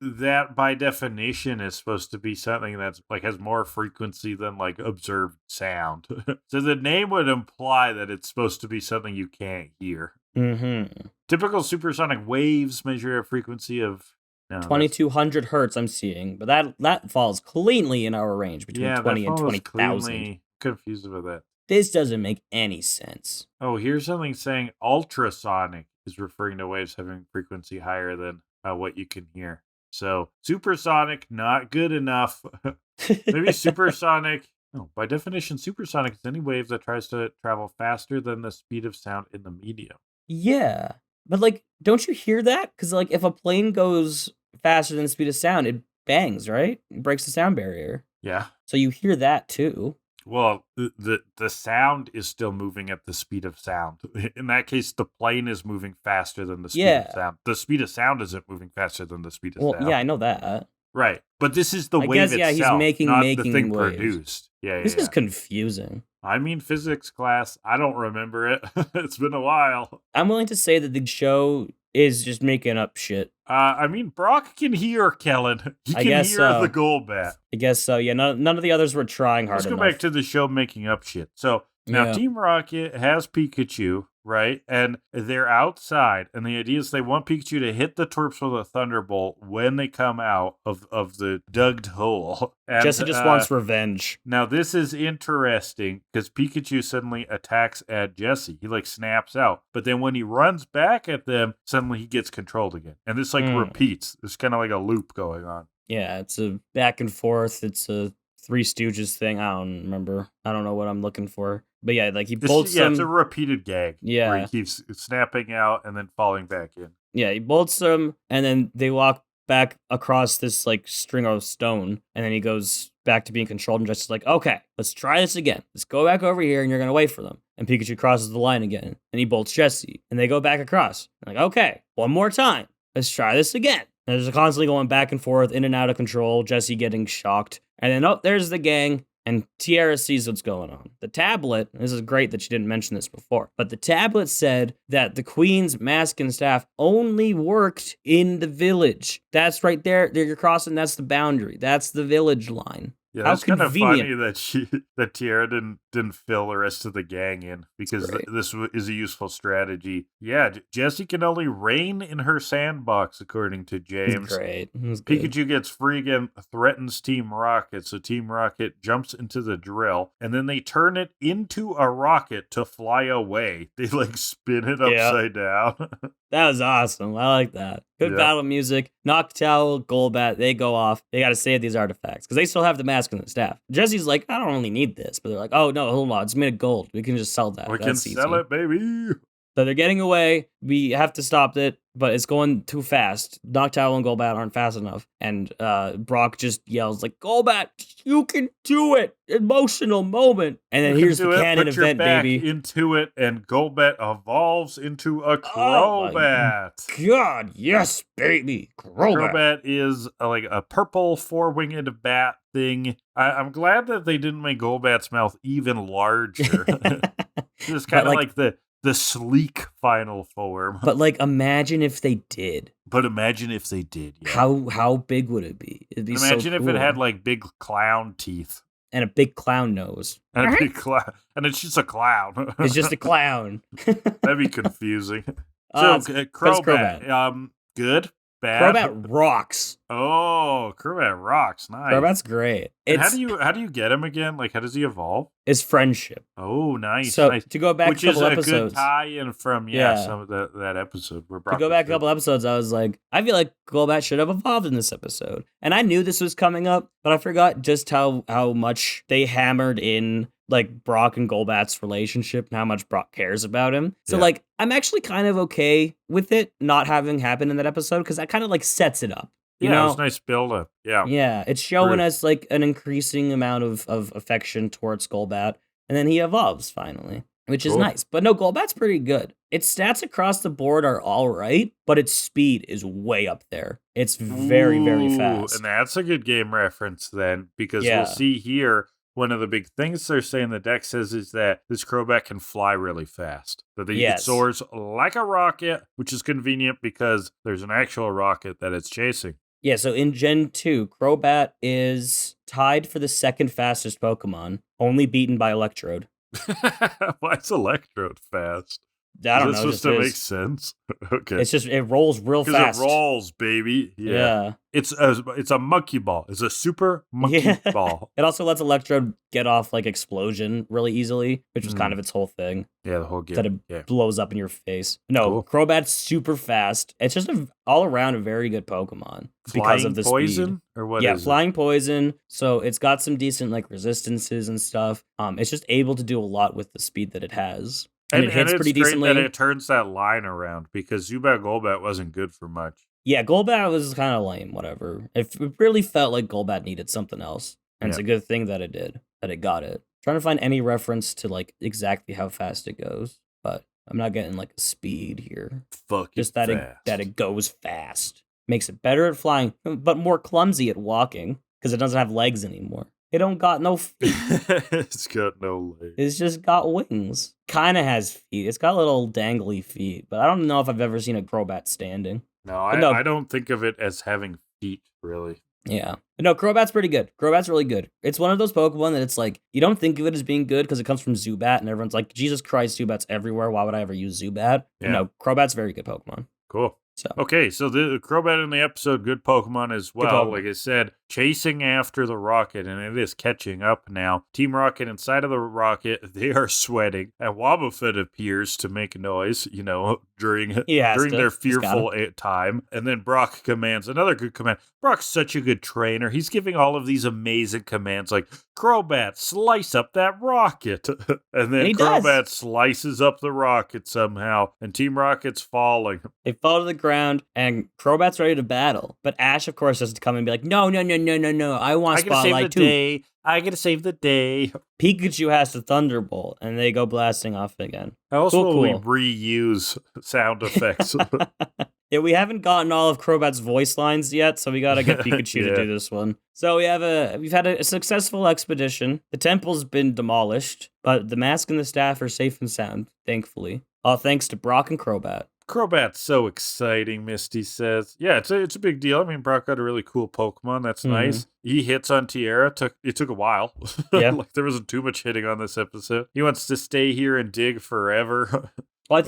that by definition is supposed to be something that's, like, has more frequency than, like, observed sound. So the name would imply that it's supposed to be something you can't hear. Mm-hmm. Typical supersonic waves measure a frequency of 2200 hertz I'm seeing, but that falls cleanly in our range between 20 and 20,000. Confused about that. This doesn't make any sense. Oh, here's something saying ultrasonic is referring to waves having frequency higher than what you can hear. So supersonic, not good enough. Maybe supersonic. No, by definition, supersonic is any wave that tries to travel faster than the speed of sound in the medium. Yeah. But, like, don't you hear that? Because, like, if a plane goes faster than the speed of sound, it bangs, right? It breaks the sound barrier. Yeah. So you hear that, too. Well, the sound is still moving at the speed of sound. In that case, the plane is moving faster than the speed of sound. The speed of sound isn't moving faster than the speed of sound. Well, yeah, I know that. Right. But this is the wave itself, he's making not the thing waves. produced. This is confusing. I mean, physics class, I don't remember it. It's been a while. I'm willing to say that the show is just making up shit. I mean, Brock can hear Kellan. He can hear the Golbat. I guess so. Yeah, none of the others were trying hard enough. Let's go back to the show making up shit. So now Team Rocket has Pikachu, right? And they're outside. And the idea is they want Pikachu to hit the twerps with a Thunderbolt when they come out of the dug hole. And, Jessie just wants revenge. Now, this is interesting because Pikachu suddenly attacks at Jessie. He, like, snaps out. But then when he runs back at them, suddenly he gets controlled again. And this, like, repeats. There's kind of like a loop going on. Yeah, it's a back and forth. It's a Three Stooges thing. I don't remember. I don't know what I'm looking for. But yeah, like he bolts them. It's a repeated gag. Yeah. Where he keeps snapping out and then falling back in. Yeah, he bolts them and then they walk back across this like string of stone. And then he goes back to being controlled and just like, okay, let's try this again. Let's go back over here and you're going to wait for them. And Pikachu crosses the line again. And he bolts Jessie. And they go back across. Like, okay, one more time. Let's try this again. And there's constantly going back and forth, in and out of control, Jessie getting shocked. And then, oh, there's the gang, and Tiara sees what's going on. The tablet, this is great that she didn't mention this before, but the tablet said that the queen's mask and staff only worked in the village. That's right there. You're crossing, that's the boundary. That's the village line. Yeah, that's kind of funny that Tiara didn't fill the rest of the gang in because this is a useful strategy. Yeah, Jessie can only reign in her sandbox, according to James. Great. Pikachu gets free again, threatens Team Rocket, so Team Rocket jumps into the drill, and then they turn it into a rocket to fly away. They like spin it upside down. That was awesome. I like that. Good battle music. Noctowl, Golbat, they go off. They got to save these artifacts because they still have the mask and the staff. Jessie's like, I don't really need this. But they're like, oh, no, hold on. It's made of gold. We can just sell that. We can sell it, baby. So they're getting away. We have to stop it. but it's going too fast. Noctowl and Golbat aren't fast enough. And Brock just yells like, Golbat, you can do it. Emotional moment. And then here's the canon event, baby. Into it, and Golbat evolves into a Crobat. Oh God, yes, baby. Crobat is like a purple four-winged bat thing. I'm glad that they didn't make Golbat's mouth even larger. Just kind of like the sleek final form. But like, imagine if they did. Yeah. How big would it be? It'd be Imagine so cool. if it had like big clown teeth. And a big clown nose. And a big clown. And it's just a clown. It's just a clown. That'd be confusing. So, Crobat. Good? Bad? Crobat rocks. Oh, Crobat rocks. Nice. Crobat's great. How do you get him again? Like, how does he evolve? It's friendship. Oh, nice. So nice. To go back a couple episodes, which is a good tie-in from some of that episode. Where Brock to go back a couple episodes, I was like, I feel like Golbat should have evolved in this episode, and I knew this was coming up, but I forgot just how much they hammered in like Brock and Golbat's relationship and how much Brock cares about him. So like, I'm actually kind of okay with it not having happened in that episode because that kind of like sets it up. You know? It was a nice build-up. Yeah, it's showing us like an increasing amount of affection towards Golbat, and then he evolves finally, which is nice. But no, Golbat's pretty good. Its stats across the board are all right, but its speed is way up there. It's very, very fast. And that's a good game reference then, because we'll see here, one of the big things they're saying the deck says is that this Crobat can fly really fast. That it soars like a rocket, which is convenient because there's an actual rocket that it's chasing. Yeah, so in Gen 2, Crobat is tied for the second fastest Pokemon, only beaten by Electrode. Why is Electrode fast? I don't know. Is this supposed to make sense? Okay. It's just, it rolls real fast. Because it rolls, baby. Yeah. It's a monkey ball. It's a super monkey ball. It also lets Electrode get off like explosion really easily, which was kind of its whole thing. Yeah, the whole game. That it blows up in your face. No, Crobat's super fast. It's just all around a very good Pokemon because of the poison speed. Or what? Yeah, flying poison. So it's got some decent like resistances and stuff. It's just able to do a lot with the speed that it has. And it hits pretty decently. And it turns that line around because Zubat Golbat wasn't good for much. Yeah, Golbat was kind of lame, whatever. It really felt like Golbat needed something else. And it's a good thing that it did, that it got it. Trying to find any reference to like exactly how fast it goes, but I'm not getting like a speed here. Just that it goes fast. Makes it better at flying, but more clumsy at walking because it doesn't have legs anymore. It don't got no feet. It's got no legs. It's just got wings. Kind of has feet. It's got little dangly feet, but I don't know if I've ever seen a Crobat standing. No, I don't think of it as having feet, really. Yeah. No, Crobat's pretty good. Crobat's really good. It's one of those Pokemon that it's like, you don't think of it as being good because it comes from Zubat, and everyone's like, Jesus Christ, Zubat's everywhere. Why would I ever use Zubat? Yeah. No, Crobat's very good Pokemon. Cool. Okay, so the Crobat in the episode, good Pokemon as well. Like I said, chasing after the rocket, and it is catching up now. Team Rocket inside of the rocket, they are sweating, and Wobbuffet appears to make a noise, during their fearful time. And then Brock commands another good command. Brock's such a good trainer. He's giving all of these amazing commands like, Crobat, slice up that rocket. And then Crobat slices up the rocket somehow, and Team Rocket's falling. They fall to the ground, and Crobat's ready to battle. But Ash, of course, has to come and be like, no, I want Spotlight too. I gotta save the day. Pikachu has to Thunderbolt, and they go blasting off again. How else will we reuse sound effects? Yeah, we haven't gotten all of Crobat's voice lines yet, so we gotta get Pikachu to do this one. So we've had a successful expedition. The temple's been demolished, but the mask and the staff are safe and sound, thankfully. All thanks to Brock and Crobat. Crobat's so exciting, Misty says. Yeah, it's a big deal. I mean, Brock got a really cool Pokemon. That's nice. He hits on Tierra. It took a while. Yeah. Like, there wasn't too much hitting on this episode. He wants to stay here and dig forever. Well,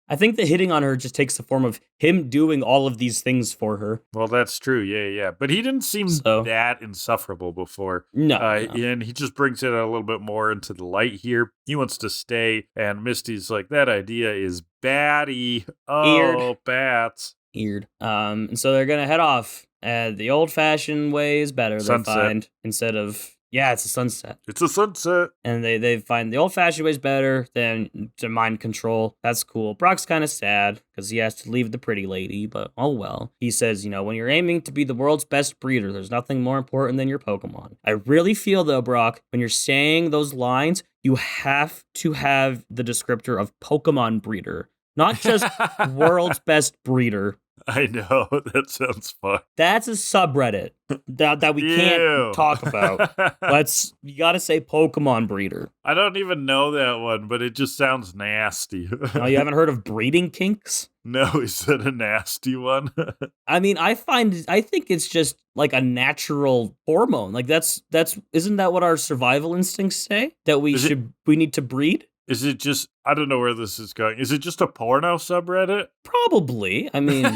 I think the hitting on her just takes the form of him doing all of these things for her. Well, that's true. Yeah. But he didn't seem that insufferable before. No. And he just brings it a little bit more into the light here. He wants to stay, and Misty's like, that idea is baddie. Oh, bats. Eared. And so they're going to head off. The old-fashioned way is better, they find, instead of Yeah, it's a sunset. It's a sunset. And they find the old-fashioned way is better than to mind control. That's cool. Brock's kind of sad because he has to leave the pretty lady, but oh well. He says, when you're aiming to be the world's best breeder, there's nothing more important than your Pokemon. I really feel, though, Brock, when you're saying those lines, you have to have the descriptor of Pokemon breeder, not just world's best breeder. I know, that sounds fun. That's a subreddit that we can't talk about. You gotta say Pokemon breeder. I don't even know that one, but it just sounds nasty. Oh, you haven't heard of breeding kinks? No, is that a nasty one? I mean, I think it's just like a natural hormone. Like isn't that what our survival instincts say? That we need to breed? Is it just, I don't know where this is going. Is it just a porno subreddit? Probably. I mean,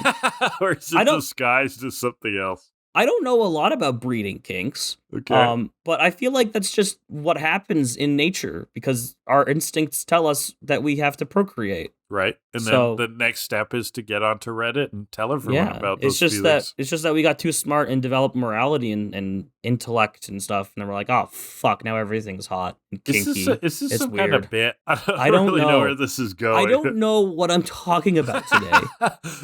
or is it disguised as something else? I don't know a lot about breeding kinks. Okay. But I feel like that's just what happens in nature because our instincts tell us that we have to procreate. Right. And then the next step is to get onto Reddit and tell everyone about those feelings. It's just that we got too smart and developed morality and intellect and stuff. And then we're like, oh, fuck, now everything's hot and kinky. Is this some weird. kind of bit? I don't really know where this is going. I don't know what I'm talking about today.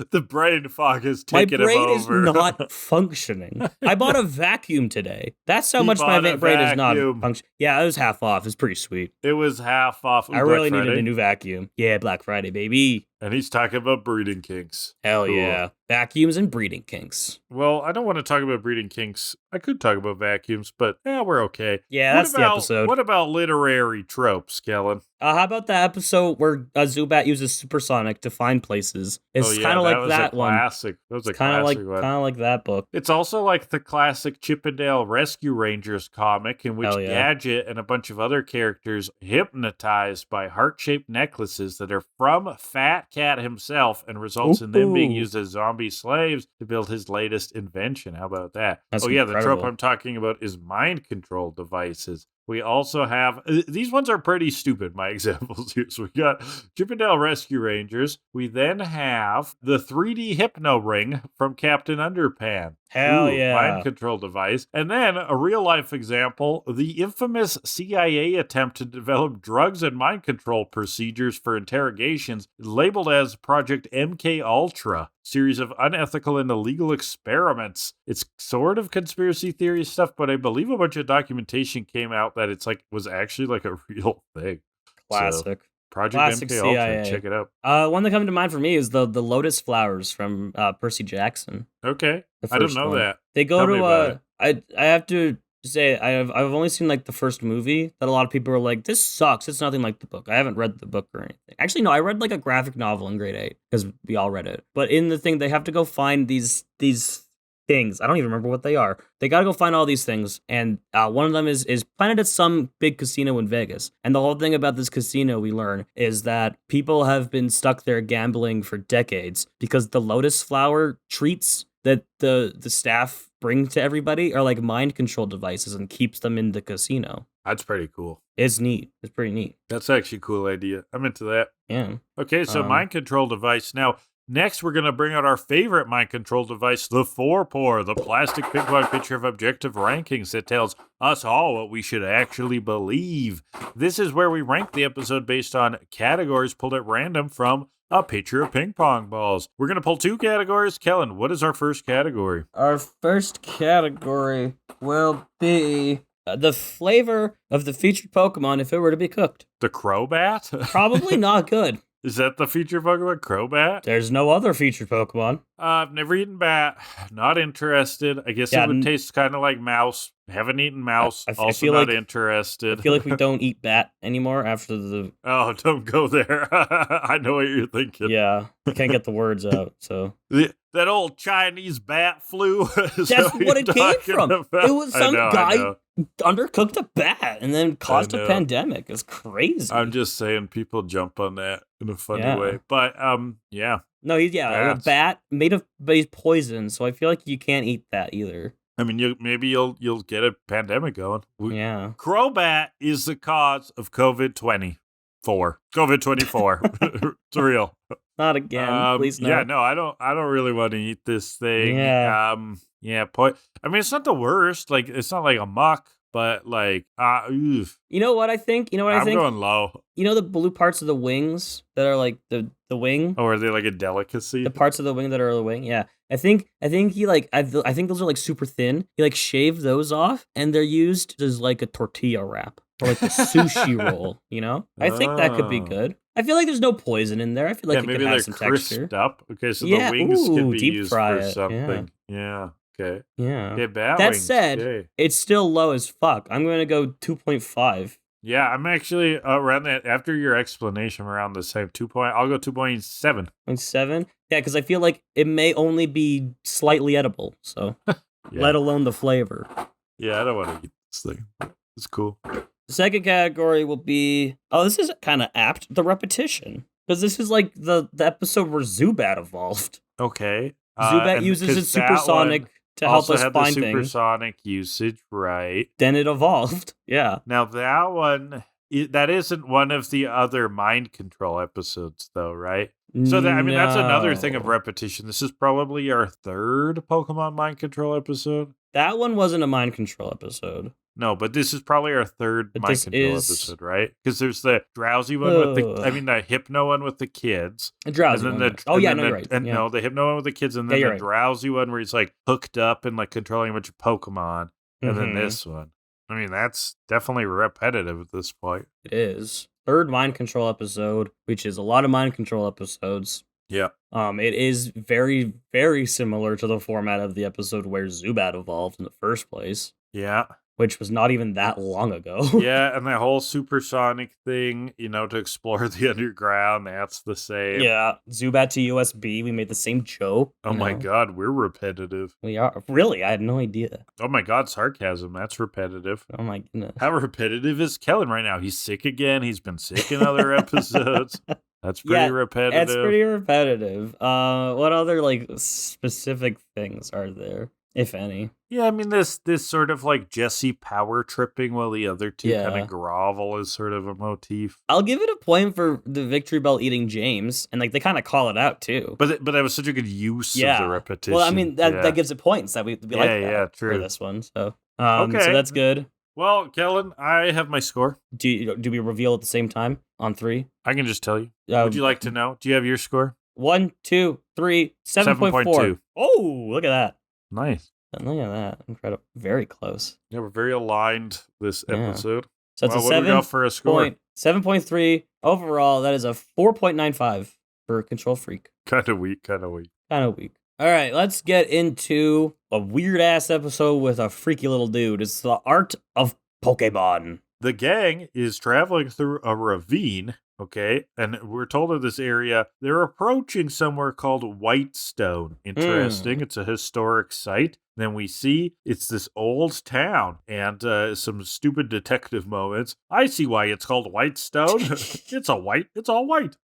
The brain fog is taking him over. My brain is not functioning. I bought a vacuum today. That's how much my brain is not functioning. Yeah, it was half off. It's pretty sweet. It was half off. I really needed a new vacuum. Yeah, Black Friday, baby. And he's talking about breeding kinks. Hell yeah. Vacuums and breeding kinks. Well, I don't want to talk about breeding kinks. I could talk about vacuums, but we're okay. Yeah, that's the episode. What about literary tropes, Kellan? How about the episode where Zubat uses supersonic to find places? It's kind of like that one. Classic. That was a classic one. Kind of like that book. It's also like the classic Chippendale Rescue Rangers comic in which Gadget and a bunch of other characters hypnotized by heart-shaped necklaces that are from Fat Cat himself and results in them being used as zombie slaves to build his latest invention. How about that? That's incredible. The trope I'm talking about is mind control devices. We also have, these ones are pretty stupid, my examples here. So we got Chippendale Rescue Rangers. We then have the 3D Hypno Ring from Captain Underpants. Hell yeah. Mind control device. And then a real life example, the infamous CIA attempt to develop drugs and mind control procedures for interrogations labeled as Project MK Ultra. Series of unethical and illegal experiments. It's sort of conspiracy theory stuff, but I believe a bunch of documentation came out that it's was actually like a real thing. Classic. So, Project Classic MK CIA. Ultra, check it out. One that comes to mind for me is the lotus flowers from Percy Jackson. Okay, I don't know that. They go to I have to say I've only seen like the first movie that a lot of people are like, this sucks. It's nothing like the book. I haven't read the book or anything. Actually, no, I read like a graphic novel in grade 8 because we all read it. But in the thing, they have to go find these things. I don't even remember what they are. They got to go find all these things. And one of them is planted at some big casino in Vegas. And the whole thing about this casino we learn is that people have been stuck there gambling for decades because the lotus flower treats that the staff bring to everybody are like mind control devices and keeps them in the casino. That's pretty cool. It's neat. It's pretty neat. That's actually a cool idea. I'm into that. Yeah. Okay, so mind control device. Now, next we're going to bring out our favorite mind control device, the 4-Pour, the plastic ping-pong pitcher of objective rankings that tells us all what we should actually believe. This is where we rank the episode based on categories pulled at random from a pitcher of ping pong balls. We're going to pull 2 categories. Kellan, what is our first category? Our first category will be the flavor of the featured Pokemon if it were to be cooked. The Crobat? Probably not good. Is that the featured Pokemon, Crobat? There's no other featured Pokemon. I've never eaten bat. Not interested. I guess it would taste kind of like mouse. Haven't eaten mouse. Also not interested. I feel like we don't eat bat anymore after the... Oh, don't go there. I know what you're thinking. Yeah, I can't get the words out, so... That old Chinese bat flu. That's what it came from. About? It was some guy undercooked a bat and then caused a pandemic. It's crazy. I'm just saying people jump on that in a funny way. But, yeah. No, a bat made of poison, so I feel like you can't eat that either. I mean, maybe you'll get a pandemic going. Yeah. Crobat is the cause of COVID-24. COVID-24. It's real. Not again, please no. Yeah, no, I don't really want to eat this thing. Yeah. I mean, it's not the worst. Like, it's not like a muck, but like, You know what I think? You know what I I'm think? going low. You know the blue parts of the wings that are like the wing? Oh, are they like a delicacy? The parts of the wing that are the wing, yeah. I think he like I think those are like super thin. He like shaved those off, and they're used as like a tortilla wrap or like the sushi roll. You know, I think that could be good. I feel like there's no poison in there. I feel like it maybe could they're have some texture. up. Okay, so Yeah, the wings could be deep used fry for it, something. Yeah. Okay. Yeah. Okay, bat That wings. said, Yay. it's still low as fuck. I'm gonna go 2.5. Yeah, I'm actually around that. After your explanation, around the same 2 point. I'll go 2.7. 0.7? Yeah, because I feel like it may only be slightly edible, so let alone the flavor. Yeah, I don't want to eat this thing. It's cool. The second category will be, this is kind of apt, the repetition. Because this is like the episode where Zubat evolved. Okay. Zubat uses its supersonic to help us find things. Supersonic usage, right? Then it evolved. Yeah. Now that one, that isn't one of the other mind control episodes, though, right? So that's another thing of repetition. This is probably our third Pokemon mind control episode. That one wasn't a mind control episode. No, but this is probably our third mind control episode, right? Because there's the drowsy one with the hypno one with the kids. The drowsy one. You're right. No, the hypno one with the kids, and then the drowsy one where he's like hooked up and like controlling a bunch of Pokemon, and then this one. I mean, that's definitely repetitive at this point. It is. Third mind control episode, which is a lot of mind control episodes. Yeah. It is very, very similar to the format of the episode where Zubat evolved in the first place. Yeah. Which was not even that long ago. Yeah, and that whole supersonic thing, to explore the underground, that's the same. Yeah, Zubat to USB, we made the same joke. Oh my god, we're repetitive. We are. Really? I had no idea. Oh my god, sarcasm, that's repetitive. Oh my goodness. How repetitive is Kellan right now? He's sick again, he's been sick in other episodes. That's pretty repetitive. That's pretty repetitive. What other, specific things are there? If any. Yeah, I mean, this sort of like Jessie power tripping while the other two kind of grovel is sort of a motif. I'll give it a point for the Victory Bell eating James, and they kind of call it out too. But that was such a good use of the repetition. Well, I mean, that gives it points that we like that true. For this one. So, so that's good. Well, Kellan, I have my score. Do we reveal at the same time on 3? I can just tell you. Would you like to know? Do you have your score? 1, 2, 3, 7.4. Oh, look at that. Nice. Look at that. Incredible. Very close. Yeah, we're very aligned this episode. So it's a 7. What do we got for a score? 7.3. Overall, that is a 4.95 for Control Freak. Kind of weak. All right, let's get into a weird-ass episode with a freaky little dude. It's the Art of Pokémon. The gang is traveling through a ravine, okay? And we're told in this area, they're approaching somewhere called Whitestone. Interesting. It's a historic site. Then we see it's this old town and some stupid detective moments. I see why it's called Whitestone. It's all white.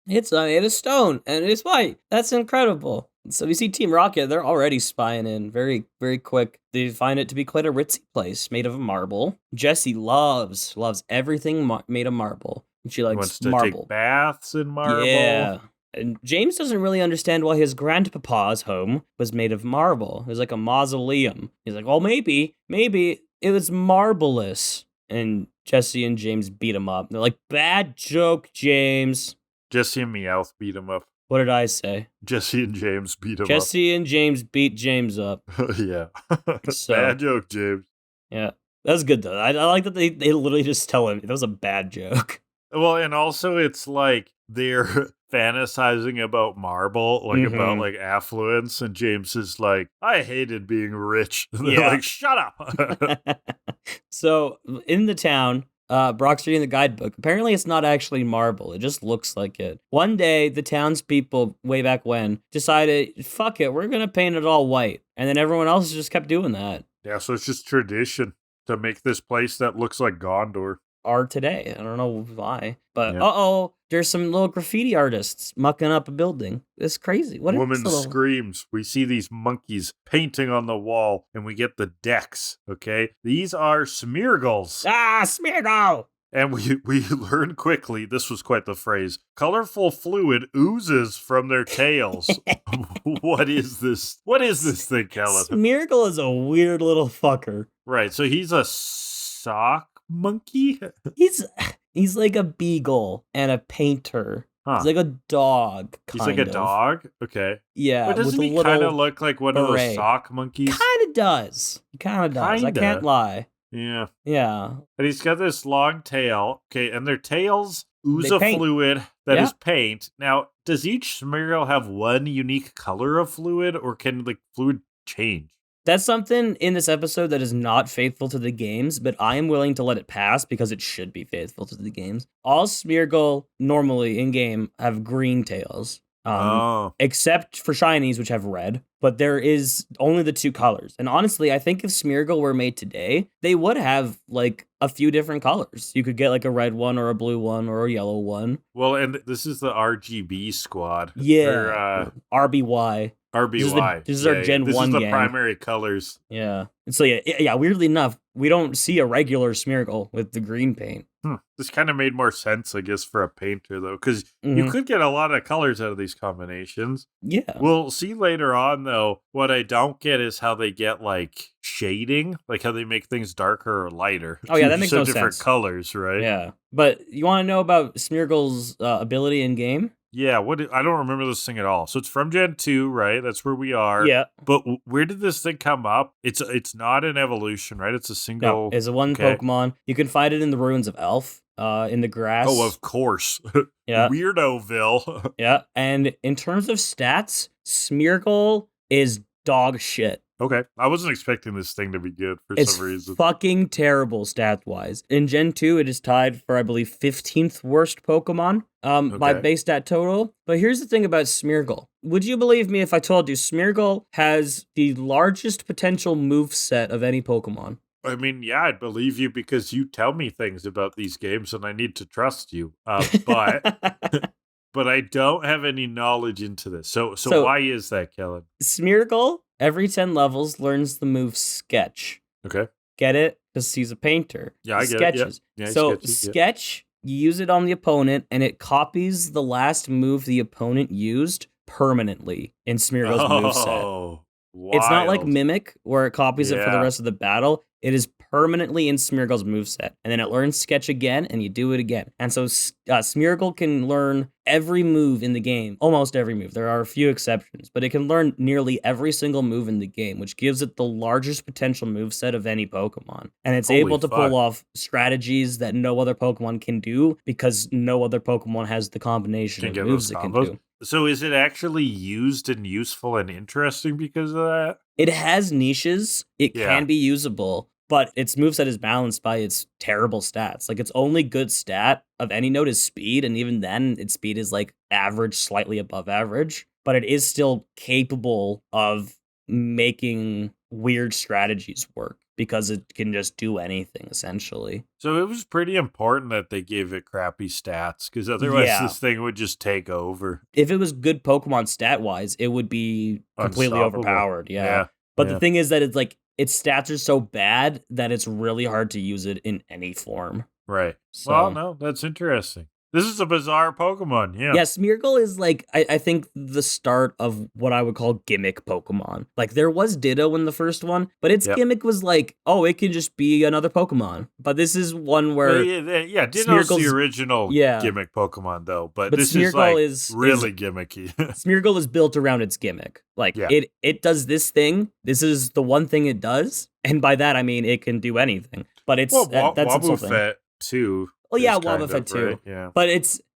It's made of stone, and it's white. That's incredible. So we see Team Rocket. They're already spying in very, very quick. They find it to be quite a ritzy place made of marble. Jessie loves everything made of marble. She likes wants to marble. Take baths in marble. Yeah. And James doesn't really understand why his grandpapa's home was made of marble. It was like a mausoleum. He's like, well, maybe it was marvelous. And Jessie and James beat him up. They're like, bad joke, James. Jessie and Meowth beat him up. What did I say? Jessie and James beat him up. Jessie and James beat James up. Yeah. Bad joke, James. Yeah. That's good, though. I like that they literally just tell him that was a bad joke. Well, and also it's like they're fantasizing about marble, like about like affluence, and James is like, I hated being rich. And they're like, shut up. So in the town, Brock's reading the guidebook. Apparently it's not actually marble. It just looks like it. One day, the townspeople, way back when, decided, fuck it, we're going to paint it all white. And then everyone else just kept doing that. Yeah, so it's just tradition to make this place that looks like Gondor. Or today. I don't know why. But, there's some little graffiti artists mucking up a building. It's crazy. What Woman screams. We see these monkeys painting on the wall, and we get the decks, okay? These are Smeargles. Ah, Smeargle! And we learn quickly, this was quite the phrase, colorful fluid oozes from their tails. What is this? What is this thing, Kellan? Smeargle is a weird little fucker. Right, so he's a sock monkey? He's like a beagle and a painter. Huh. He's like a dog, He's like a dog? Okay. Yeah. But doesn't he kind of look like one of those sock monkeys? Kind of does. He kind of does. I can't lie. Yeah. Yeah. And he's got this long tail. Okay, and their tails ooze They a paint. fluid that is paint. Now, does each Smeargle have one unique color of fluid, or can the fluid change? That's something in this episode that is not faithful to the games, but I am willing to let it pass because it should be faithful to the games. All Smeargle normally in-game have green tails. Except for shinies, which have red, but there is only the two colors. And honestly, I think if Smeargle were made today, they would have like a few different colors. You could get like a red one or a blue one or a yellow one. Well, and this is the RGB squad. Yeah. RBY. RBY. This is our Gen 1 This is the gang. primary colors. Yeah. And so, yeah, weirdly enough, we don't see a regular Smeargle with the green paint. This kind of made more sense, I guess, for a painter, though, because you could get a lot of colors out of these combinations. Yeah. We'll see later on, though, what I don't get is how they get, like, shading, like how they make things darker or lighter. Oh, yeah, that makes no different sense. colors, right? Yeah. But you want to know about Smeargle's ability in game? Yeah, I don't remember this thing at all. So it's from Gen 2, right? That's where we are. Yeah. But where did this thing come up? It's not an evolution, right? It's a single... No, it's a one Pokemon. You can find it in the ruins of Elf, in the grass. Oh, of course. Yeah. Weirdoville. Yeah. And in terms of stats, Smeargle is dog shit. Okay. I wasn't expecting this thing to be good for some reason. It's fucking terrible stat-wise. In Gen 2, it is tied for, I believe, 15th worst Pokemon by base stat total. But here's the thing about Smeargle. Would you believe me if I told you Smeargle has the largest potential moveset of any Pokemon? I mean, yeah, I'd believe you because you tell me things about these games and I need to trust you. But... But I don't have any knowledge into this. So why is that, Kellan? Smeargle, every 10 levels, learns the move Sketch. Okay. Get it? Because he's a painter. Yeah, I get it. Yeah, so Sketch, you use it on the opponent, and it copies the last move the opponent used permanently in Smeargle's moveset. Wild. It's not like Mimic, where it copies it for the rest of the battle. It is permanently in Smeargle's moveset. And then it learns Sketch again, and you do it again. And so Smeargle can learn every move in the game. Almost every move. There are a few exceptions. But it can learn nearly every single move in the game, which gives it the largest potential moveset of any Pokemon. And it's able to pull off strategies that no other Pokemon can do because no other Pokemon has the combination of moves it can do. So is it actually used and useful and interesting because of that? It has niches. It can be usable, but its moveset is balanced by its terrible stats. Like, its only good stat of any note is speed, and even then, its speed is, like, average, slightly above average. But it is still capable of making weird strategies work because it can just do anything, essentially. So it was pretty important that they gave it crappy stats, because otherwise this thing would just take over. If it was good Pokemon stat-wise, it would be completely overpowered, But the thing is that it's like, its stats are so bad that it's really hard to use it in any form. Right. So, well, no, that's interesting. This is a bizarre Pokemon, yeah. Yeah, Smeargle is like, I think, the start of what I would call gimmick Pokemon. Like, there was Ditto in the first one, but its gimmick was like, oh, it can just be another Pokemon. But this is one where... Yeah, Ditto's the original gimmick Pokemon, though. But this Smeargle is really gimmicky. Smeargle is built around its gimmick. Like, it does this thing. This is the one thing it does. And by that, I mean, it can do anything. But it's... that's its whole thing. Wobbuffet, too. Oh yeah, Wobbuffet too. Right? Yeah.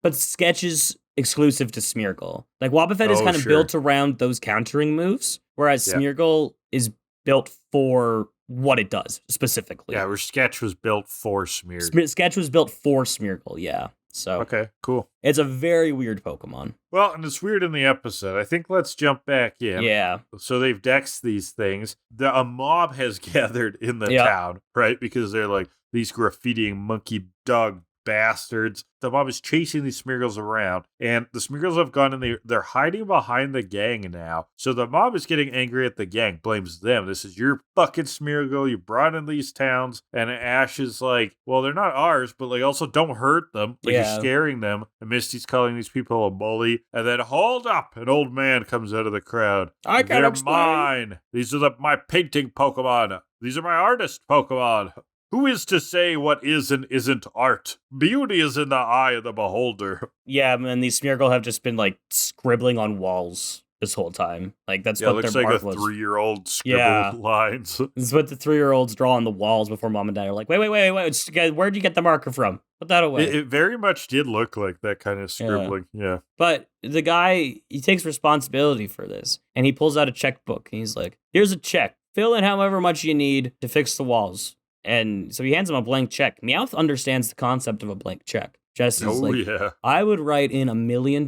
But Sketch is exclusive to Smeargle. Like, Wobbuffet is kind of built around those countering moves, whereas Smeargle is built for what it does specifically. Yeah, where Sketch was built for Smeargle. Sketch was built for Smeargle, yeah. So okay, cool. It's a very weird Pokemon. Well, and it's weird in the episode. I think let's jump back in. Yeah. So they've dexed these things. A mob has gathered in the town, right? Because they're like these graffitiing monkey dog bastards. The mob is chasing these Smeargles around, and the Smeargles have gone and they're hiding behind the gang now. So the mob is getting angry at the gang, blames them. This is your fucking Smeargle, you brought in these towns. And Ash is like, well, they're not ours, but like also don't hurt them. Like you're scaring them. And Misty's calling these people a bully. And then hold up, an old man comes out of the crowd. They're mine. These are my painting Pokemon. These are my artist Pokemon. Who is to say what is and isn't art? Beauty is in the eye of the beholder. Yeah, and these Smeargle have just been like scribbling on walls this whole time. Like that's Yeah, it what looks their like art a was. 3-year-old scribble lines. This is what the 3-year-olds draw on the walls before mom and dad are like, wait, guys, where'd you get the marker from? Put that away. It very much did look like that kind of scribbling. Yeah. But the guy, he takes responsibility for this, and he pulls out a checkbook, and he's like, here's a check. Fill in however much you need to fix the walls. And so he hands him a blank check. Meowth understands the concept of a blank check. Jesse's Yeah. I would write in $1 million.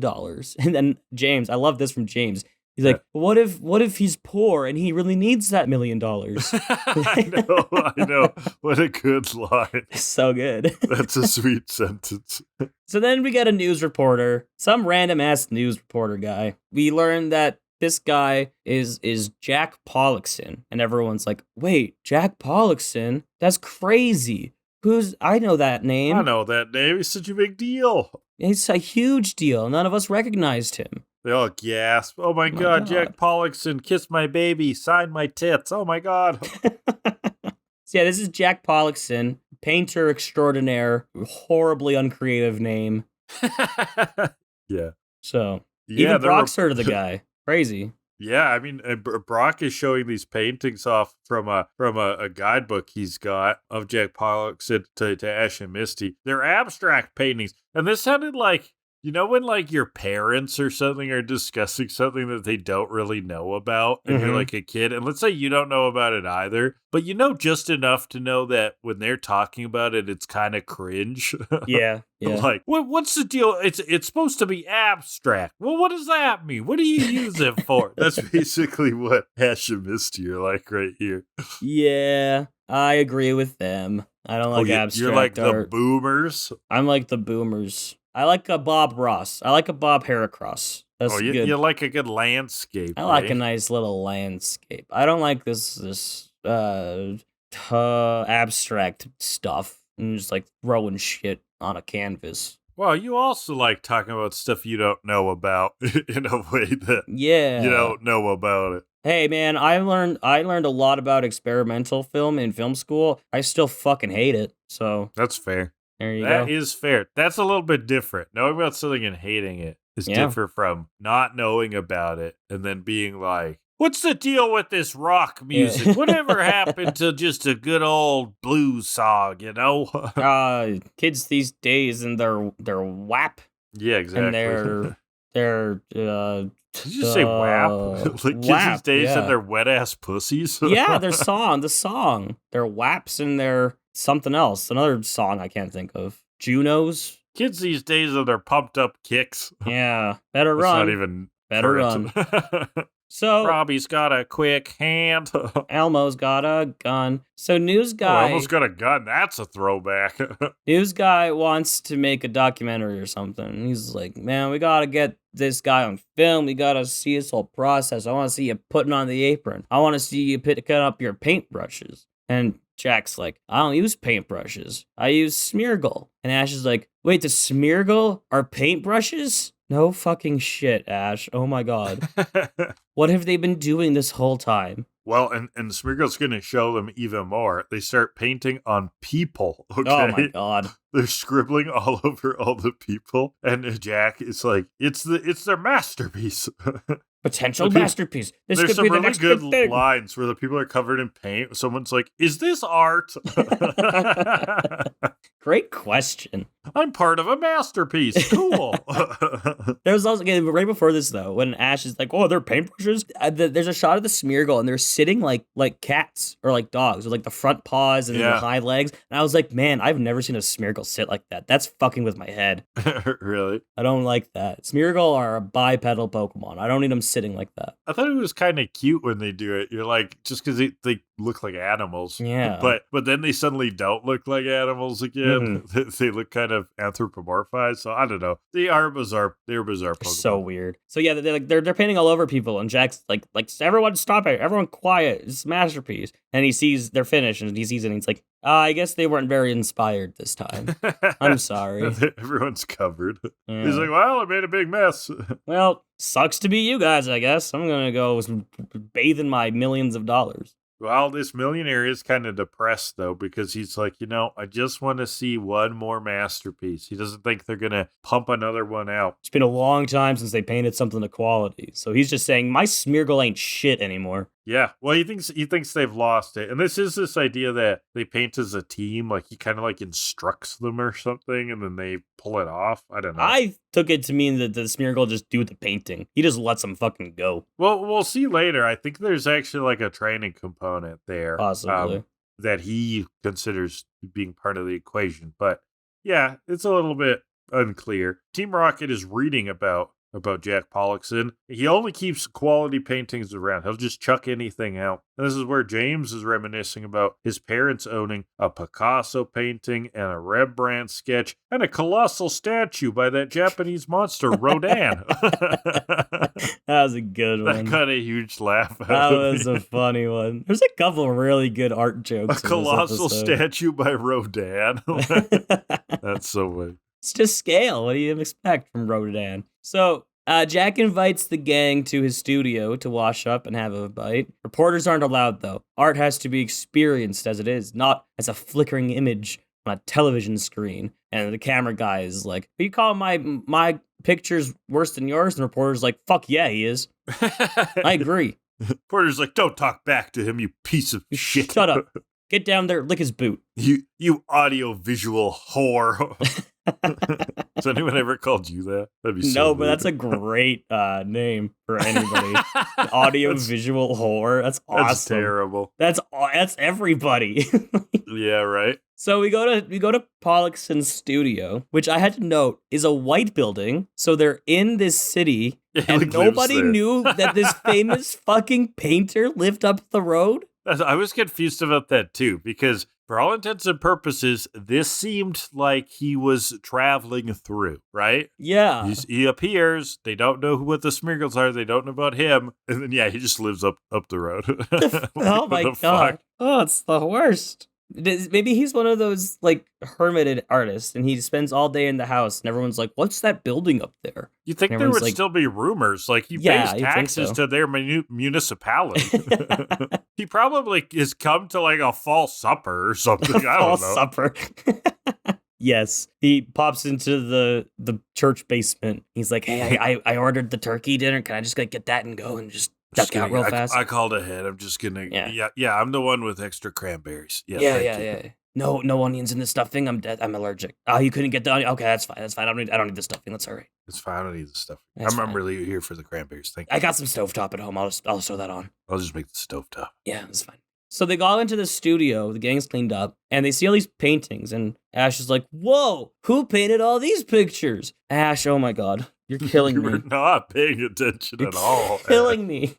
And then James, I love this from James. He's like, what if he's poor and he really needs that $1 million? I know. What a good line. So good. That's a sweet sentence. So then we get a news reporter, some random ass news reporter guy. We learn that this guy is Jack Pollockson, and everyone's like, wait, Jack Pollockson? That's crazy. I know that name. I know that name. He's such a big deal. It's a huge deal. None of us recognized him. They all gasp. Oh my God, Jack Pollockson, kiss my baby, sign my tits. Oh my God. So yeah, this is Jack Pollockson, painter extraordinaire, horribly uncreative name. Yeah. So even Brock's heard of the guy. Crazy. Yeah, I mean, Brock is showing these paintings off from a guidebook he's got of Jack Pollockson to Ash and Misty. They're abstract paintings, and this sounded like, you know, when like your parents or something are discussing something that they don't really know about, and you're like a kid, and let's say you don't know about it either, but you know just enough to know that when they're talking about it, it's kind of cringe. Yeah. Like, what's the deal? It's supposed to be abstract. Well, what does that mean? What do you use it for? That's basically what Ash and Misty are like right here. Yeah, I agree with them. I don't like abstract You're like art. the boomers? I'm like the boomers. I like a Bob Ross. I like a Bob Heracross. That's good. You like a good landscape. I like a nice little landscape. I don't like this abstract stuff and just like throwing shit on a canvas. Well, you also like talking about stuff you don't know about in a way that you don't know about it. Hey man, I learned a lot about experimental film in film school. I still fucking hate it. So that's fair. There you go. That is fair. That's a little bit different. Knowing about something and hating it is different from not knowing about it and then being like, what's the deal with this rock music? Yeah. Whatever happened to just a good old blues song, you know? Kids these days and their WAP. Yeah, exactly. And their did you say WAP? Like kids these days and their wet ass pussies? Yeah, the song. Their WAPs and their something else. Another song I can't think of. Junos. Kids these days and their pumped up kicks. Yeah. Better That's run. Not even better run. So Robbie's got a quick hand. Elmo's got a gun. So news guy. Elmo's got a gun. That's a throwback. News guy wants to make a documentary or something. He's like, man, we gotta get this guy on film. We gotta see his whole process. I want to see you putting on the apron. I want to see you picking up your paintbrushes. And Jack's like, I don't use paintbrushes. I use Smeargle. And Ash is like, wait, the Smeargle are paintbrushes? No fucking shit, Ash. Oh my God. What have they been doing this whole time? Well, and Smeargle's going to show them even more. They start painting on people, okay? Oh my God. They're scribbling all over all the people. And Jack is like, it's their masterpiece. Potential masterpiece. This There's could some be the really next good big thing. lines where the people are covered in paint. Someone's like, is this art? Great question. I'm part of a masterpiece. Cool. There's also, right before this, though, when Ash is like, oh, they're paintbrushes. There's a shot of the Smeargle, and they're sitting like cats or like dogs with like the front paws and the hind legs. And I was like, man, I've never seen a Smeargle sit like that. That's fucking with my head. Really? I don't like that. Smeargle are a bipedal Pokemon. I don't need them sitting like that. I thought it was kind of cute when they do it. You're like, just because they look like animals. Yeah. But then they suddenly don't look like animals again. Mm-hmm. They look kind of anthropomorphized. So I don't know. They are bizarre. They're bizarre Pokemon. So weird. So yeah, they're painting all over people, and Jack's like everyone stop it, everyone quiet. It's a masterpiece. And he sees they're finished, and he sees it, and he's like, I guess they weren't very inspired this time. I'm sorry. Everyone's covered. Yeah. He's like, well, I made a big mess. Well, sucks to be you guys, I guess. I'm gonna go bathe in my millions of dollars. Well, this millionaire is kind of depressed, though, because he's like, I just want to see one more masterpiece. He doesn't think they're going to pump another one out. It's been a long time since they painted something to quality. So he's just saying, my Smeargle ain't shit anymore. Yeah, well, he thinks they've lost it. And this idea that they paint as a team, like he kind of like instructs them or something, and then they pull it off. I don't know. I took it to mean that the Smeargle just do the painting. He just lets them fucking go. Well, we'll see later. I think there's actually like a training component there. Possibly. That he considers being part of the equation. But yeah, it's a little bit unclear. Team Rocket is reading about Jack Pollockson. He only keeps quality paintings around. He'll just chuck anything out. And this is where James is reminiscing about his parents owning a Picasso painting and a Rembrandt sketch and a colossal statue by that Japanese monster, Rodin. That was a good one. That got a huge laugh. That was a funny one. There's a couple of really good art jokes. A colossal statue by Rodin. That's so funny. It's just scale. What do you expect from Rodin? So, Jack invites the gang to his studio to wash up and have a bite. Reporters aren't allowed, though. Art has to be experienced as it is, not as a flickering image on a television screen. And the camera guy is like, "Are you calling my pictures worse than yours?" And the reporter's like, "Fuck yeah, he is." I agree. Reporter's like, "Don't talk back to him, you piece of shit. Shut up. Get down there, lick his boot. You audio-visual whore." Has anyone ever called you that? That'd be so No, weird. but that's a great name for anybody. Audio-visual whore. That's awesome. That's terrible. That's everybody. Yeah, right. So we go to Pollockson's studio, which I had to note is a white building. So they're in this city, and nobody knew that this famous fucking painter lived up the road. I was confused about that too, because for all intents and purposes, this seemed like he was traveling through, right? Yeah. He appears, they don't know what the Smeargles are, they don't know about him, and then he just lives up the road. Oh my god. Fuck? Oh, it's the worst. Maybe he's one of those like hermited artists, and he spends all day in the house, and everyone's like, "What's that building up there?" You think there would still be rumors? Like he pays taxes to their municipality. He probably has come to like a fall supper or something. I don't know. Fall supper. Yes, he pops into the church basement. He's like, "Hey, I ordered the turkey dinner. Can I just get that and go and just duck out real fast?" I called ahead. I'm just gonna. Yeah. I'm the one with extra cranberries. Yeah. No onions in the stuffing. I'm dead. I'm allergic. Oh, you couldn't get the onion. Okay, that's fine. I don't need the stuffing. That's all right. It's fine. I don't need the stuffing. I'm really here for the cranberries. Thank you. I got some stovetop at home. I'll throw that on. I'll just make the stovetop. Yeah, that's fine. So they go into the studio, the gang's cleaned up, and they see all these paintings, and Ash is like, "Whoa, who painted all these pictures?" Ash, oh my god, you're killing me. You're not paying attention at all. Killing me.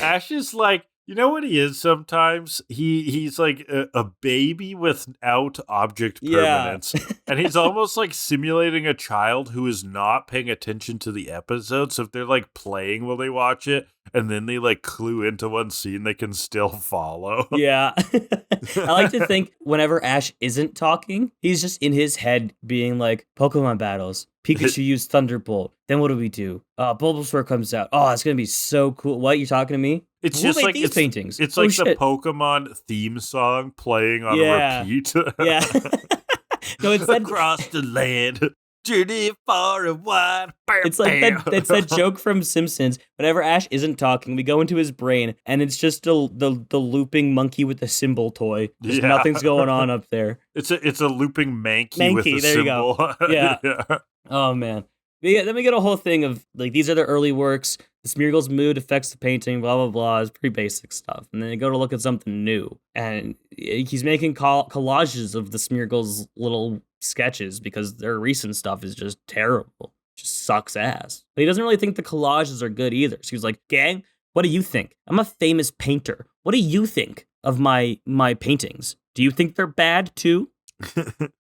Ash is like, you know what he is sometimes? He's like a baby without object permanence. Yeah. And he's almost like simulating a child who is not paying attention to the episode. So if they're like playing while they watch it, and then they like clue into one scene, they can still follow. Yeah. I like to think whenever Ash isn't talking, he's just in his head being like, Pokemon battles. Pikachu used Thunderbolt. Then what do we do? Bulbasaur comes out. Oh, it's going to be so cool. What, you talking to me? It's Who just made like these paintings? It's like the Pokemon theme song playing on repeat. Yeah. No, it's that across the land. Journey far and wide. It's like it's that joke from Simpsons. Whenever Ash isn't talking, we go into his brain, and it's just the looping monkey with the cymbal toy. Just nothing's going on up there. It's a looping Mankey with a cymbal. You go. Yeah. Oh man. Then we get a whole thing of like, these are the early works. The Smeargle's mood affects the painting. Blah blah blah. It's pretty basic stuff. And then they go to look at something new, and he's making collages of the Smeargle's little sketches because their recent stuff is just terrible. Just sucks ass. But he doesn't really think the collages are good either. So he's like, "Gang, what do you think? I'm a famous painter. What do you think of my paintings? Do you think they're bad too?"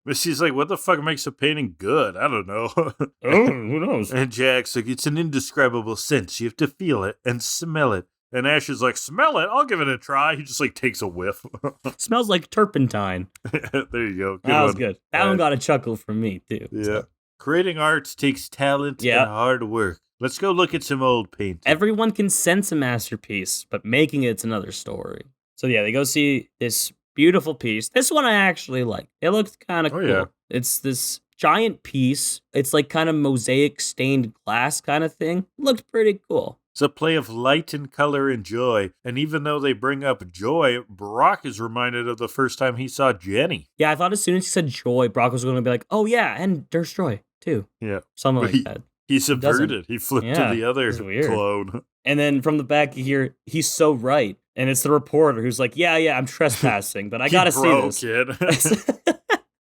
But she's like, "What the fuck makes a painting good? I don't know." Oh, who knows? And Jack's like, "It's an indescribable sense. You have to feel it and smell it." And Ash is like, "Smell it? I'll give it a try." He just like takes a whiff. Smells like turpentine. There you go. That was good. That one got a chuckle from me too. Yeah. So. Creating art takes talent and hard work. Let's go look at some old paintings. Everyone can sense a masterpiece, but making it's another story. So yeah, they go see this beautiful piece. This one I actually like. It looks kind of cool. Yeah. It's this giant piece. It's like kind of mosaic stained glass kind of thing. Looked pretty cool. It's a play of light and color and joy. And even though they bring up joy, Brock is reminded of the first time he saw Jenny. Yeah, I thought as soon as he said joy, Brock was going to be like, oh yeah, and there's joy too. Yeah. Something like that. He subverted. He flipped to the other clone. And then from the back you hear, he's so right. And it's the reporter who's like, yeah, I'm trespassing, but I gotta see this. Kid.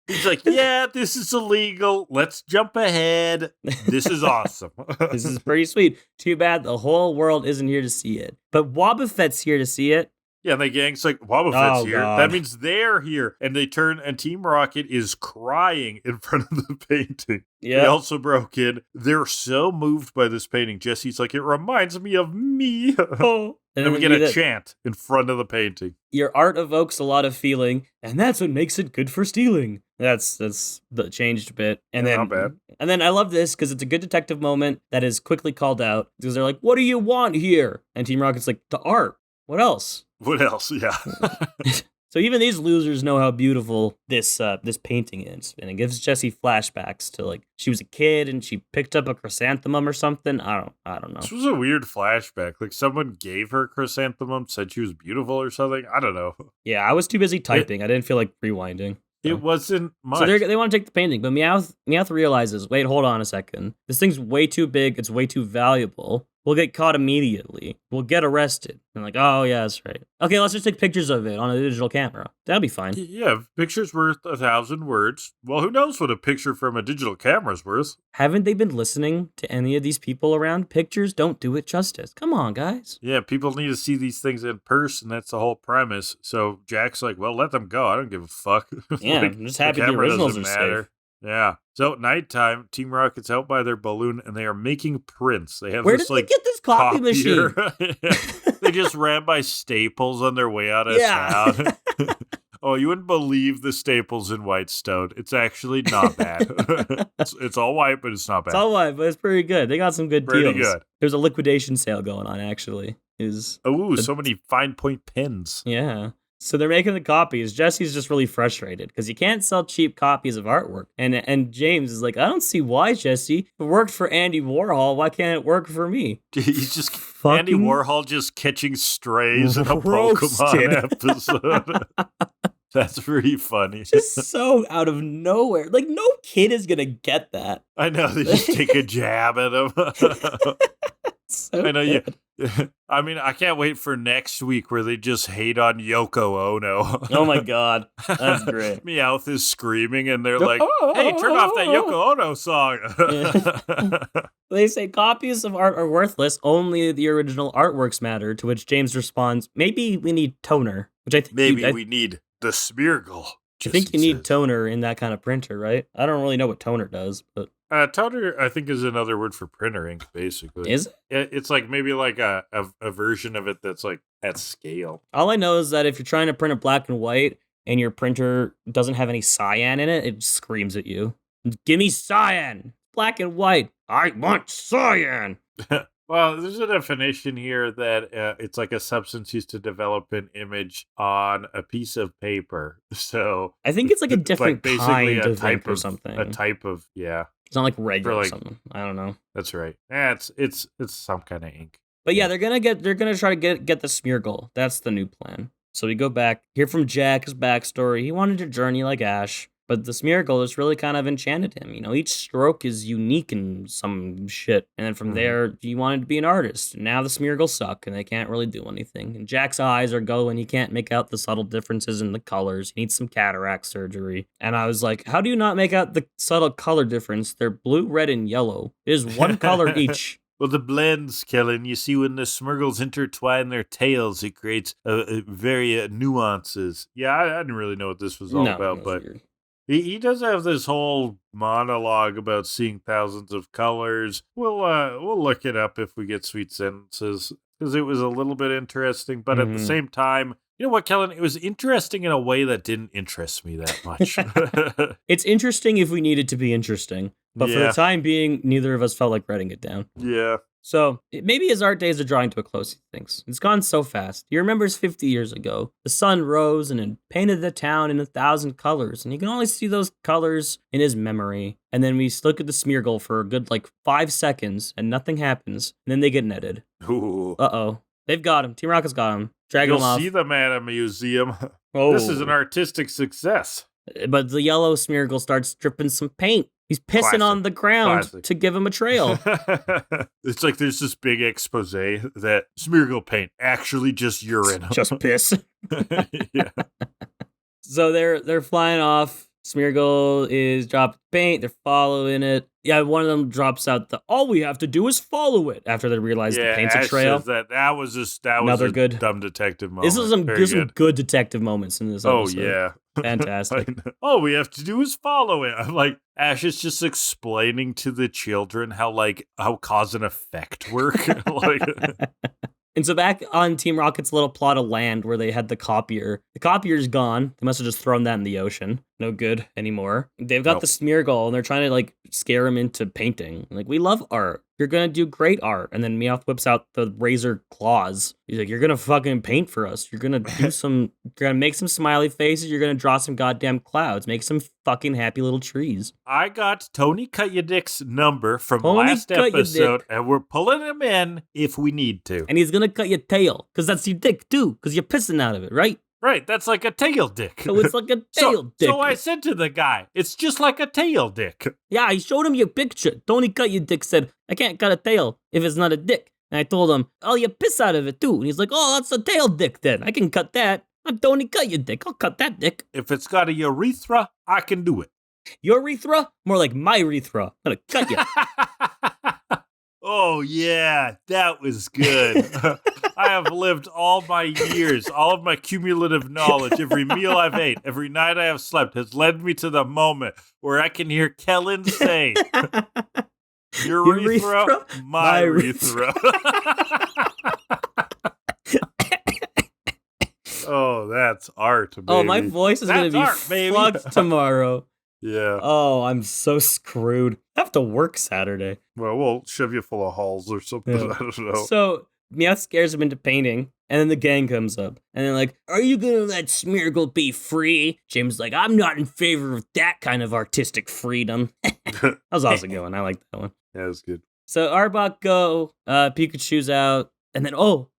He's like, yeah, this is illegal. Let's jump ahead. This is awesome. This is pretty sweet. Too bad the whole world isn't here to see it. But wobbuffet's here to see it. Yeah, and the gang's like, wobbuffet's here. God. That means they're here. And they turn, and Team Rocket is crying in front of the painting. Yeah. They also broke in. They're so moved by this painting. Jessie's like, it reminds me of me. Oh. And then we get a chant in front of the painting. Your art evokes a lot of feeling, and that's what makes it good for stealing. That's the changed bit. And then, not bad. And then I love this because it's a good detective moment that is quickly called out because they're like, what do you want here? And Team Rocket's like, the art. What else? What else? Yeah. So even these losers know how beautiful this painting is, and it gives Jessie flashbacks to like she was a kid and she picked up a chrysanthemum or something. I don't know. This was a weird flashback. Like someone gave her a chrysanthemum, said she was beautiful or something. I don't know. Yeah, I was too busy typing. I didn't feel like rewinding. It wasn't much. So they want to take the painting, but Meowth realizes, wait, hold on a second. This thing's way too big. It's way too valuable. We'll get caught immediately. We'll get arrested. And like, oh, yeah, that's right. Okay, let's just take pictures of it on a digital camera. That'll be fine. Yeah, picture's worth 1,000 words. Well, who knows what a picture from a digital camera's worth? Haven't they been listening to any of these people around? Pictures don't do it justice. Come on, guys. Yeah, people need to see these things in person. That's the whole premise. So Jack's like, well, let them go. I don't give a fuck. Yeah, like, I'm just happy the originals are safe. Yeah. So at nighttime, Team Rocket's out by their balloon, and they are making prints. They have Where this did they get this copy machine? They just ran by Staples on their way out of town. Oh, you wouldn't believe the Staples in Whitestone. It's actually not bad. It's all white, but it's not bad. It's all white, but it's pretty good. They got some good deals. Pretty good. There's a liquidation sale going on, actually. So many fine point pens. Yeah. So they're making the copies. Jessie's just really frustrated because you can't sell cheap copies of artwork. And James is like, I don't see why, Jessie. If it worked for Andy Warhol, why can't it work for me? He's just Andy Warhol just catching strays in a Pokemon episode. That's pretty funny. Just so out of nowhere. Like, no kid is going to get that. I know. They just take a jab at him. So I know you. I mean, I can't wait for next week where they just hate on Yoko Ono. Oh my god, that's great. Meowth is screaming, and they're like, "Hey, turn off that Yoko Ono song." They say copies of art are worthless. Only the original artworks matter. To which James responds, "Maybe we need toner." Which I think we need the Smeargle. I think you need toner in that kind of printer, right? I don't really know what toner does, but toner, I think, is another word for printer ink, basically. Is it? It's like maybe like a version of it that's like at scale. All I know is that if you're trying to print a black and white and your printer doesn't have any cyan in it, it screams at you. Give me cyan! Black and white! I want cyan! Well, there's a definition here that it's like a substance used to develop an image on a piece of paper. So I think it's like a different kind of ink or something. A type of, yeah. It's not like regular or something. I don't know. That's right. Yeah, it's some kind of ink. But yeah, they're gonna try to get the Smeargle. That's the new plan. So we go back, hear from Jack, his backstory. He wanted to journey like Ash, but the Smeargle has really kind of enchanted him. You know, each stroke is unique in some shit. And then from there, he wanted to be an artist. And now the Smeargle suck, and they can't really do anything. And Jack's eyes are going. He can't make out the subtle differences in the colors. He needs some cataract surgery. And I was like, how do you not make out the subtle color difference? They're blue, red, and yellow. It is one color each. Well, the blends, Kellan, you see when the Smeargles intertwine their tails, it creates very nuances. Yeah, I didn't really know what this was all about, but weird. He does have this whole monologue about seeing thousands of colors. We'll look it up if we get sweet sentences, because it was a little bit interesting. But at the same time, you know what, Kellan? It was interesting in a way that didn't interest me that much. It's interesting if we need it to be interesting. But for the time being, neither of us felt like writing it down. Yeah. So maybe his art days are drawing to a close, he thinks. It's gone so fast. He remembers 50 years ago. The sun rose and it painted the town in 1,000 colors, and he can only see those colors in his memory. And then we look at the Smeargle for a good 5 seconds, and nothing happens. And then they get netted. Ooh. Uh-oh. They've got him. Team Rocket's got him. Dragging him off. You'll see them at a museum. Oh. This is an artistic success. But the yellow Smeargle starts dripping some paint. He's pissing on the ground to give him a trail. It's like there's this big expose that Smeargle paint actually just urine. Just piss. Yeah. So they're flying off. Smeargle is dropping paint. They're following it. Yeah, one of them drops out all we have to do is follow it after they realize the paint's a trail. That was another good dumb detective moment. This is some good detective moments in this episode. Oh, yeah. Fantastic. All we have to do is follow it. I'm like, Ash is just explaining to the children how cause and effect work. And so back on Team Rocket's little plot of land where they had the copier. The copier's gone. They must have just thrown that in the ocean. No good anymore. They've got the Smeargle, and they're trying to scare him into painting. We love art. You're gonna do great art. And then Meowth whips out the razor claws. He's like, you're gonna fucking paint for us. You're gonna do you're gonna make some smiley faces. You're gonna draw some goddamn clouds. Make some fucking happy little trees. I got Tony Cut-Ya-Dick's number from last episode, and we're pulling him in if we need to. And he's gonna cut your tail, because that's your dick too, because you're pissing out of it, right? Right, that's like a tail dick. So it's like a tail dick. So I said to the guy, it's just like a tail dick. Yeah, I showed him your picture. Tony Cut-Ya-Dick said, I can't cut a tail if it's not a dick. And I told him, oh, you piss out of it too. And he's like, oh, that's a tail dick then. I can cut that. I'm Tony Cut-Ya-Dick. I'll cut that dick. If it's got a urethra, I can do it. Urethra? More like my urethra. I'm gonna cut you. Oh, yeah, that was good. I have lived all my years, all of my cumulative knowledge, every meal I've ate, every night I have slept has led me to the moment where I can hear Kellan say, urethra, my urethra. Oh, that's art, baby. Oh, my voice is going to be fucked tomorrow. Yeah. Oh, I'm so screwed. I have to work Saturday. Well, we'll shove you full of hulls or something. Yeah. I don't know. So Meowth scares him into painting, and then the gang comes up. And they're like, are you going to let Smeargle be free? Jim's like, I'm not in favor of that kind of artistic freedom. That was also good one. I like that one. Yeah, it was good. So Arbok go, Pikachu's out, and then,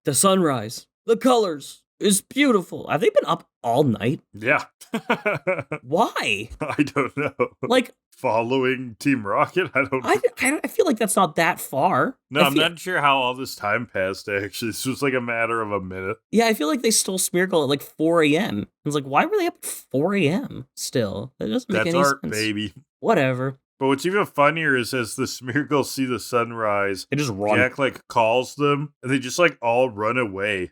the sunrise. The colors. It's beautiful. Have they been up all night? Yeah. Why? I don't know. Following Team Rocket? I don't know. I feel like that's not that far. No, I'm not sure how all this time passed, actually. It's just a matter of a minute. Yeah, I feel like they stole Smeargle at 4 a.m. I was like, why were they up at 4 a.m. still? That doesn't make any sense. That's art, baby. Whatever. But what's even funnier is as the Smeargle see the sunrise, they just run. Jack calls them, and they just all run away.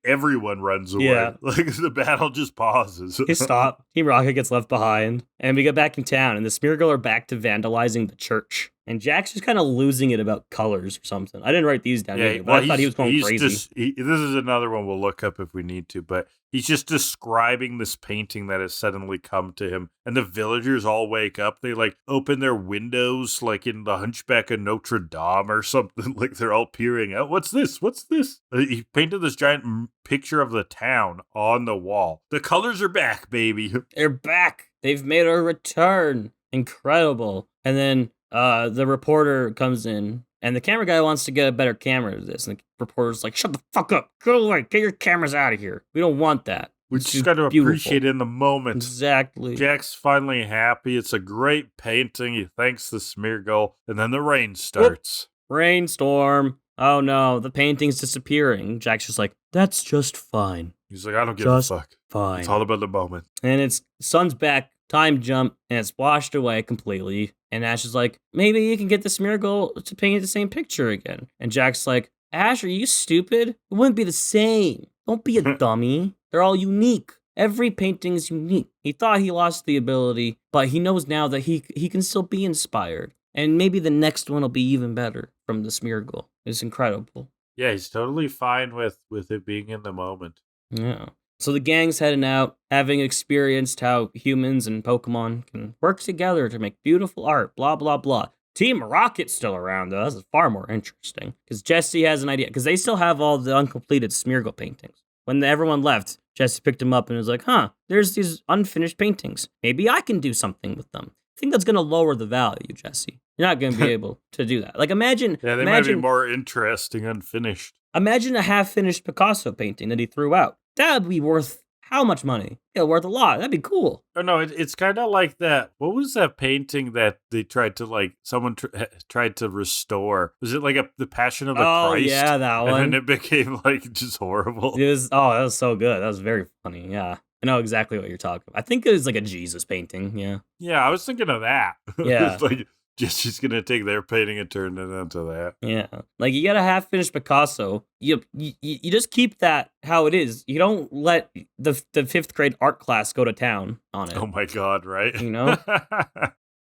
Everyone runs away. Yeah. The battle just pauses. They stop. Team Rocket gets left behind, and we get back in town, and the Smeargle are back to vandalizing the church. And Jack's just kind of losing it about colors or something. I didn't write these down either, but I thought he was going crazy. This is another one we'll look up if we need to, but he's just describing this painting that has suddenly come to him. And the villagers all wake up. They open their windows in the Hunchback of Notre Dame or something. They're all peering out. What's this? What's this? He painted this giant picture of the town on the wall. The colors are back, baby. They're back. They've made a return. Incredible. And then the reporter comes in, and the camera guy wants to get a better camera of this. And the reporter's like, shut the fuck up. Go away. Get your cameras out of here. We don't want that. We just got to appreciate in the moment. Exactly. Jack's finally happy. It's a great painting. He thanks the Smeargle, and then the rain starts. Whoop. Rainstorm. Oh no, the painting's disappearing. Jack's just like, that's just fine. He's like, I don't give a fuck. Fine. It's all about the moment. And the sun's back. Time jump, and it's washed away completely. And Ash is like, maybe you can get the Smeargle to paint the same picture again. And Jack's like, Ash, are you stupid? It wouldn't be the same. Don't be a dummy. They're all unique. Every painting is unique. He thought he lost the ability, but he knows now that he can still be inspired. And maybe the next one will be even better from the Smeargle. It's incredible. Yeah, he's totally fine with it being in the moment. Yeah. So the gang's heading out, having experienced how humans and Pokemon can work together to make beautiful art, blah, blah, blah. Team Rocket's still around, though. This is far more interesting. Because Jessie has an idea. Because they still have all the uncompleted Smeargle paintings. When everyone left, Jessie picked them up and was like, there's these unfinished paintings. Maybe I can do something with them. I think that's going to lower the value, Jessie. You're not going to be able to do that. Like, imagine... Yeah, they might be more interesting unfinished. Imagine a half-finished Picasso painting that he threw out. That would be worth how much money? Yeah, worth a lot. That'd be cool. Oh, no, it's kind of like that. What was that painting that they tried to, like, someone tried to restore? Was it like the Passion of the Christ? Oh, yeah, that one. And then it became, like, just horrible. That was so good. That was very funny, yeah. I know exactly what you're talking about. I think it was like a Jesus painting, yeah. Yeah, I was thinking of that. Yeah. It's like, Jessie's going to take their painting and turn it into that. Yeah. Like, you got a half-finished Picasso. You just keep that how it is. You don't let the 5th grade art class go to town on it. Oh my God, right? You know?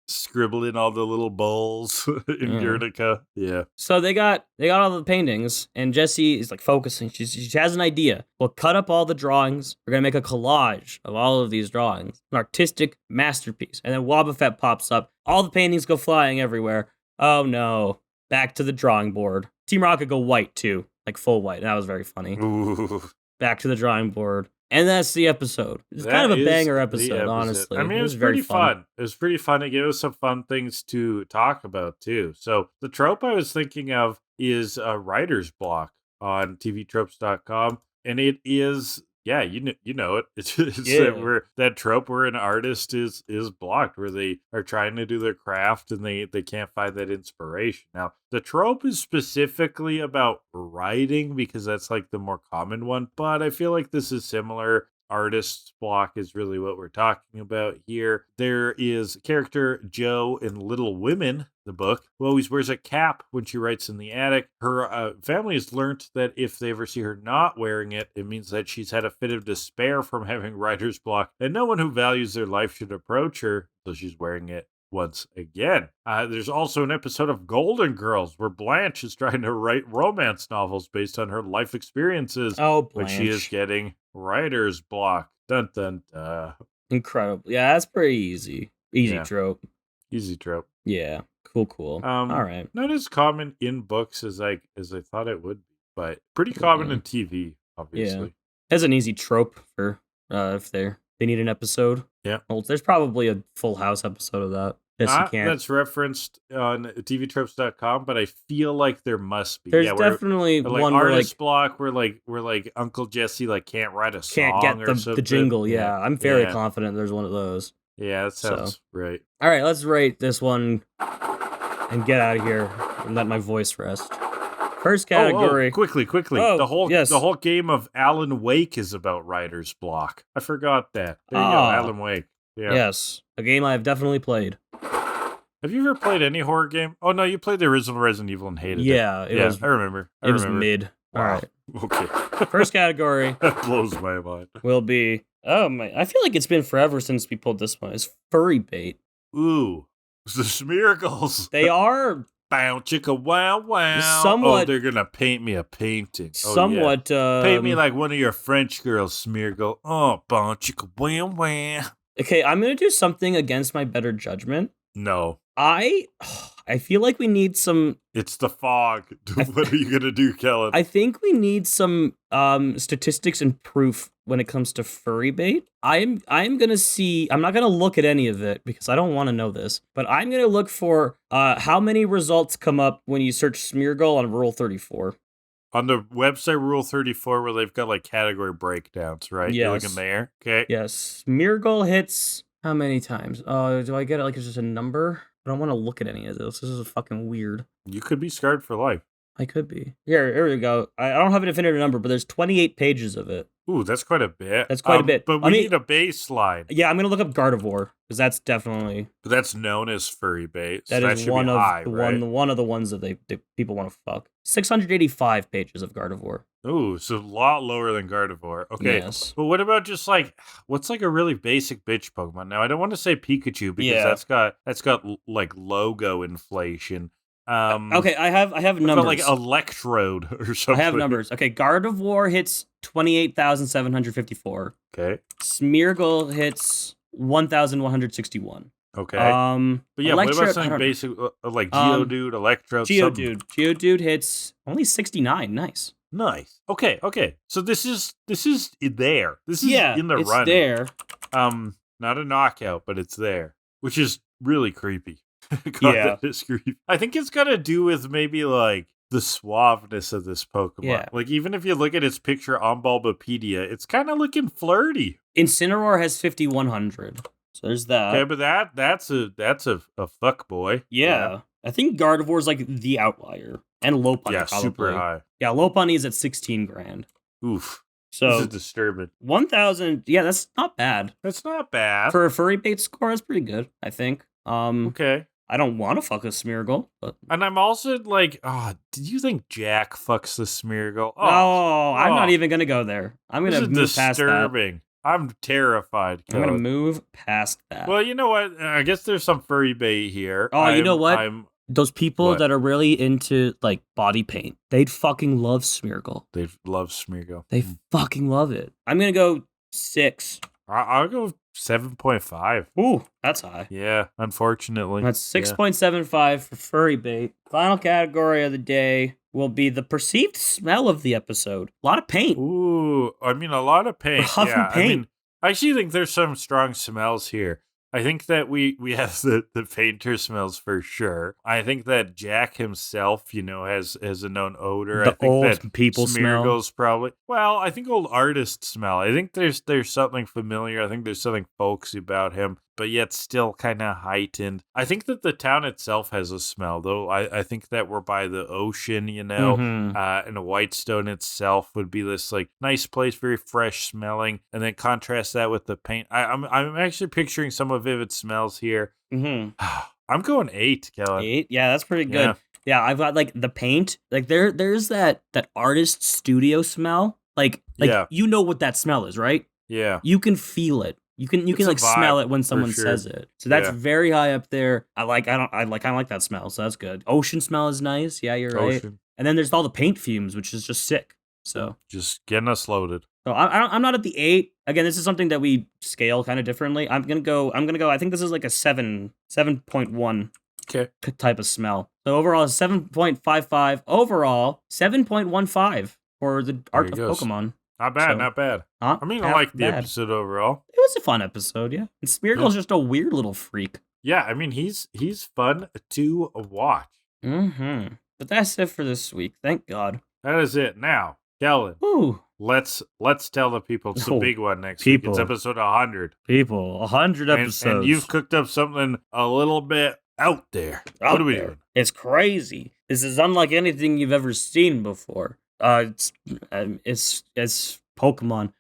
Scribbling all the little bowls in Guernica. Yeah. So they got all the paintings, and Jessie is like focusing. She has an idea. We'll cut up all the drawings. We're gonna make a collage of all of these drawings, an artistic masterpiece. And then Wobbuffet pops up. All the paintings go flying everywhere. Oh no! Back to the drawing board. Team Rocket go white too, like full white. That was very funny. Ooh. Back to the drawing board. And that's the episode. It's kind of a banger episode, honestly. I mean, it was pretty fun. It was pretty fun. It gave us some fun things to talk about, too. So the trope I was thinking of is a writer's block on tvtropes.com. And it is, yeah, you know it. It's that trope where an artist is blocked, where they are trying to do their craft and they can't find that inspiration. Now, the trope is specifically about writing because that's like the more common one, but I feel like this is similar. Artist's block is really what we're talking about here. There is character Joe in Little Women, the book, who always wears a cap when she writes in the attic. Her family has learned that if they ever see her not wearing it, it means that she's had a fit of despair from having writer's block, and no one who values their life should approach her, so she's wearing it once again. There's also an episode of Golden Girls where Blanche is trying to write romance novels based on her life experiences. Oh, Blanche. But she is getting writer's block. Dun, dun, dun. Incredible. Yeah, that's pretty easy. Easy trope. Easy trope. Yeah. Cool. All right. Not as common in books as I thought it would be, but pretty common in TV, obviously. Yeah. That's an easy trope for if they need an episode. Yeah. Well, there's probably a Full House episode of that. That's referenced on tvtropes.com, but I feel like there must be. There's definitely like one artist block where like Uncle Jesse like can't write a song, can't get the jingle. Yeah, I'm very confident there's one of those. Yeah, that sounds right. All right, let's rate this one and get out of here and let my voice rest. First category. Quickly. Oh, the whole game of Alan Wake is about writer's block. I forgot that. There you go, Alan Wake. Yeah. Yes, a game I have definitely played. Have you ever played any horror game? Oh no, you played the original Resident Evil and hated it. Yeah, I remember. It was mid. Wow. All right. Okay. First category. That blows my mind. Will be. Oh my! I feel like it's been forever since we pulled this one. It's furry bait. Ooh, the Smeargles. They are. Bow chicka wow wow. Somewhat. Oh, they're gonna paint me a painting. Somewhat. Paint me like one of your French girls, Smeargle. Oh, bow chicka wow wow. Okay, I'm gonna do something against my better judgment. No. I feel like we need some. It's the fog. What are you gonna do, Kellan? I think we need some statistics and proof when it comes to furry bait. I'm gonna see. I'm not gonna look at any of it because I don't want to know this. But I'm gonna look for how many results come up when you search Smeargle on Rule 34. On the website Rule 34, where they've got like category breakdowns, right? Yes. You're looking there. Okay. Yes. Smeargle hits how many times? Do I get it like it's just a number? I don't want to look at any of this. This is fucking weird. You could be scarred for life. I could be. Here we go. I don't have a definitive number, but there's 28 pages of it. Ooh, that's quite a bit. That's quite a bit. But we need a baseline. Yeah, I'm going to look up Gardevoir, because that's definitely... But that's known as furry bait. So that is one of the ones that they people want to fuck. 685 pages of Gardevoir. Ooh, so a lot lower than Gardevoir. Okay, yes. But what about just like, what's like a really basic bitch Pokemon? Now, I don't want to say Pikachu because that's got like logo inflation. Okay, I have What about numbers. like electrode or something? I have numbers. Okay, Gardevoir hits 28,754. Okay. Smeargle hits 1,161. Okay. But yeah, what Electrode, about something basic like Geodude, Electrode? Geodude hits only 69. Nice. Nice. Okay. So this is there. This is in the it's running. there. Not a knockout, but it's there, which is really creepy. God, Yeah. that is creepy. I think it's got to do with maybe like the suaveness of this Pokemon. Yeah. Like even if you look at its picture on Bulbapedia, it's kind of looking flirty. Incineroar has 5,100. So there's that. Okay, but that's a fuck boy. Yeah. I think Gardevoir's like the outlier. And Lopunny probably. Super high. Yeah, Lopunny is at 16 grand. Oof. So this is disturbing. 1,000. Yeah, that's not bad. That's not bad. For a furry bait score, that's pretty good, I think. Okay. I don't want to fuck a Smeargle, but and I'm also like, did you think Jack fucks the Smeargle? No, I'm not even gonna go there. I'm gonna move past that. Disturbing. I'm terrified. I'm gonna move past that. Well, you know what? I guess there's some furry bait here. You know what? Those people that are really into like body paint, they'd fucking love Smeargle. They love Smeargle. They fucking love it. I'm gonna go 6. I'll go 7.5. Ooh, that's high. Yeah, unfortunately. That's 6.75 for furry bait. Final category of the day will be the perceived smell of the episode. A lot of paint. Ooh, I mean, a lot of paint. Paint. I mean, I actually think there's some strong smells here. I think that we have the painter smells for sure. I think that Jack himself, has a known odor. The I think old that people Smeargle's smell. probably. Well, I think old artists smell. I think there's something familiar. I think there's something folksy about him, but yet still kind of heightened. I think that the town itself has a smell, though. I think that we're by the ocean, and Whitestone itself would be this like nice place, very fresh smelling, and then contrast that with the paint. I'm actually picturing some of vivid smells here. I'm going 8, Kellan. 8? Yeah, that's pretty good. Yeah, I've got like the paint. Like there's that artist studio smell. Like you know what that smell is, right? Yeah. You can feel it. You can like smell it when someone sure. says it. So that's very high up there. I like that smell, so that's good. Ocean smell is nice. Yeah, you're right. Ocean. And then there's all the paint fumes, which is just sick. So just getting us loaded. So I'm not at the 8. Again, this is something that we scale kind of differently. I'm gonna go. I think this is like a 7.1 type of smell. So overall, 7.55. Overall, 7.15 for the Art of Pokemon. Not bad, not bad. I mean, I like the episode overall. It was a fun episode, yeah. And Smeargle's just a weird little freak. Yeah, I mean, he's fun to watch. But that's it for this week. Thank God. That is it. Now, Kellan. Ooh. Let's tell the people it's a big one next week. It's episode 100. 100 episodes. And you've cooked up something a little bit out there. What are we doing? It's crazy. This is unlike anything you've ever seen before. It's Pokemon.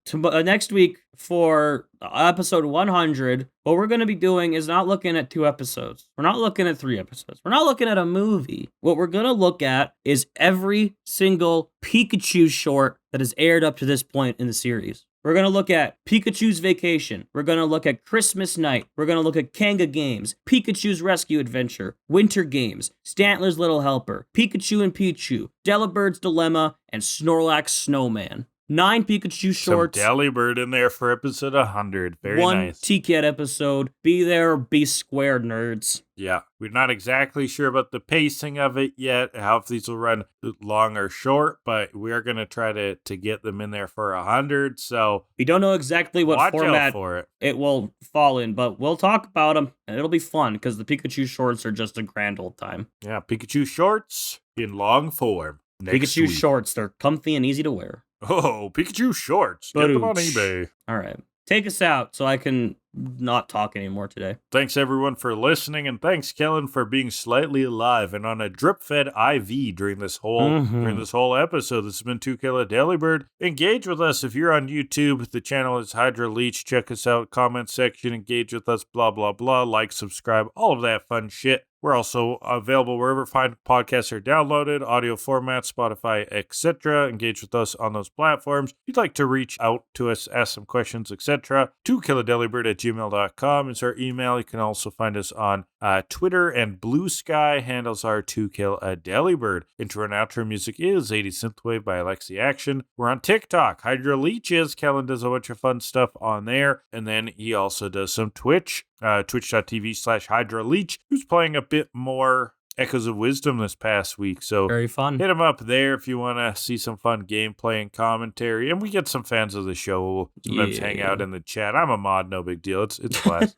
Next week for episode 100, what we're going to be doing is not looking at 2 episodes. We're not looking at 3 episodes. We're not looking at a movie. What we're going to look at is every single Pikachu short that has aired up to this point in the series. We're going to look at Pikachu's Vacation. We're going to look at Christmas Night. We're going to look at Kanga Games, Pikachu's Rescue Adventure, Winter Games, Stantler's Little Helper, Pikachu and Pichu, Delibird's Dilemma, and Snorlax Snowman. 9 Pikachu shorts. Some Delibird in there for episode 100. Very one nice. 1 TKAD episode. Be there or be squared, nerds. Yeah, we're not exactly sure about the pacing of it yet, how if these will run long or short, but we're going to try to get them in there for 100, so... We don't know exactly what format for it will fall in, but we'll talk about them, and it'll be fun, because the Pikachu shorts are just a grand old time. Yeah, Pikachu shorts in long form. Pikachu shorts, they're comfy and easy to wear. Oh, Pikachu shorts. Get them on eBay. All right. Take us out so I can not talk anymore today. Thanks, everyone, for listening, and thanks, Kellan, for being slightly alive and on a drip-fed IV during this whole episode. This has been Kill A Delibird. Engage with us if you're on YouTube. The channel is Hydra Leech. Check us out. Comment section. Engage with us. Blah, blah, blah. Like, subscribe. All of that fun shit. We're also available wherever fine podcasts are downloaded, audio format, Spotify, etc. Engage with us on those platforms. If you'd like to reach out to us, ask some questions, etc., to killadelibird@gmail.com is our email. You can also find us on Twitter and Blue Sky. Handles are to Kill A Delibird. Intro and outro music is 80 Synthwave by Alexi Action. We're on TikTok. Hydra Leeches. Kellan does a bunch of fun stuff on there. And then he also does some Twitch. Twitch.tv/Hydra Leech, who's playing a bit more Echoes of Wisdom this past week. So very fun. Hit him up there if you want to see some fun gameplay and commentary. And we get some fans of the show who will sometimes hang out in the chat. I'm a mod, no big deal. It's class.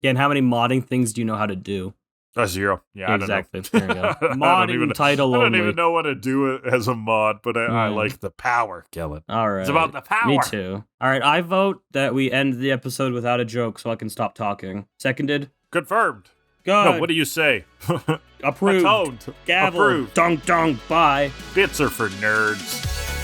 Yeah, and how many modding things do you know how to do? 0. Yeah, exactly. There you go. Modding title only. I don't even know what to do as a mod, but I like the power, Kellan. All right. It's about the power. Me too. All right, I vote that we end the episode without a joke so I can stop talking. Seconded? Confirmed. Good. No, what do you say? Approved. Atoned. Gavel. Approved. Dunk, dunk. Bye. Bits are for nerds.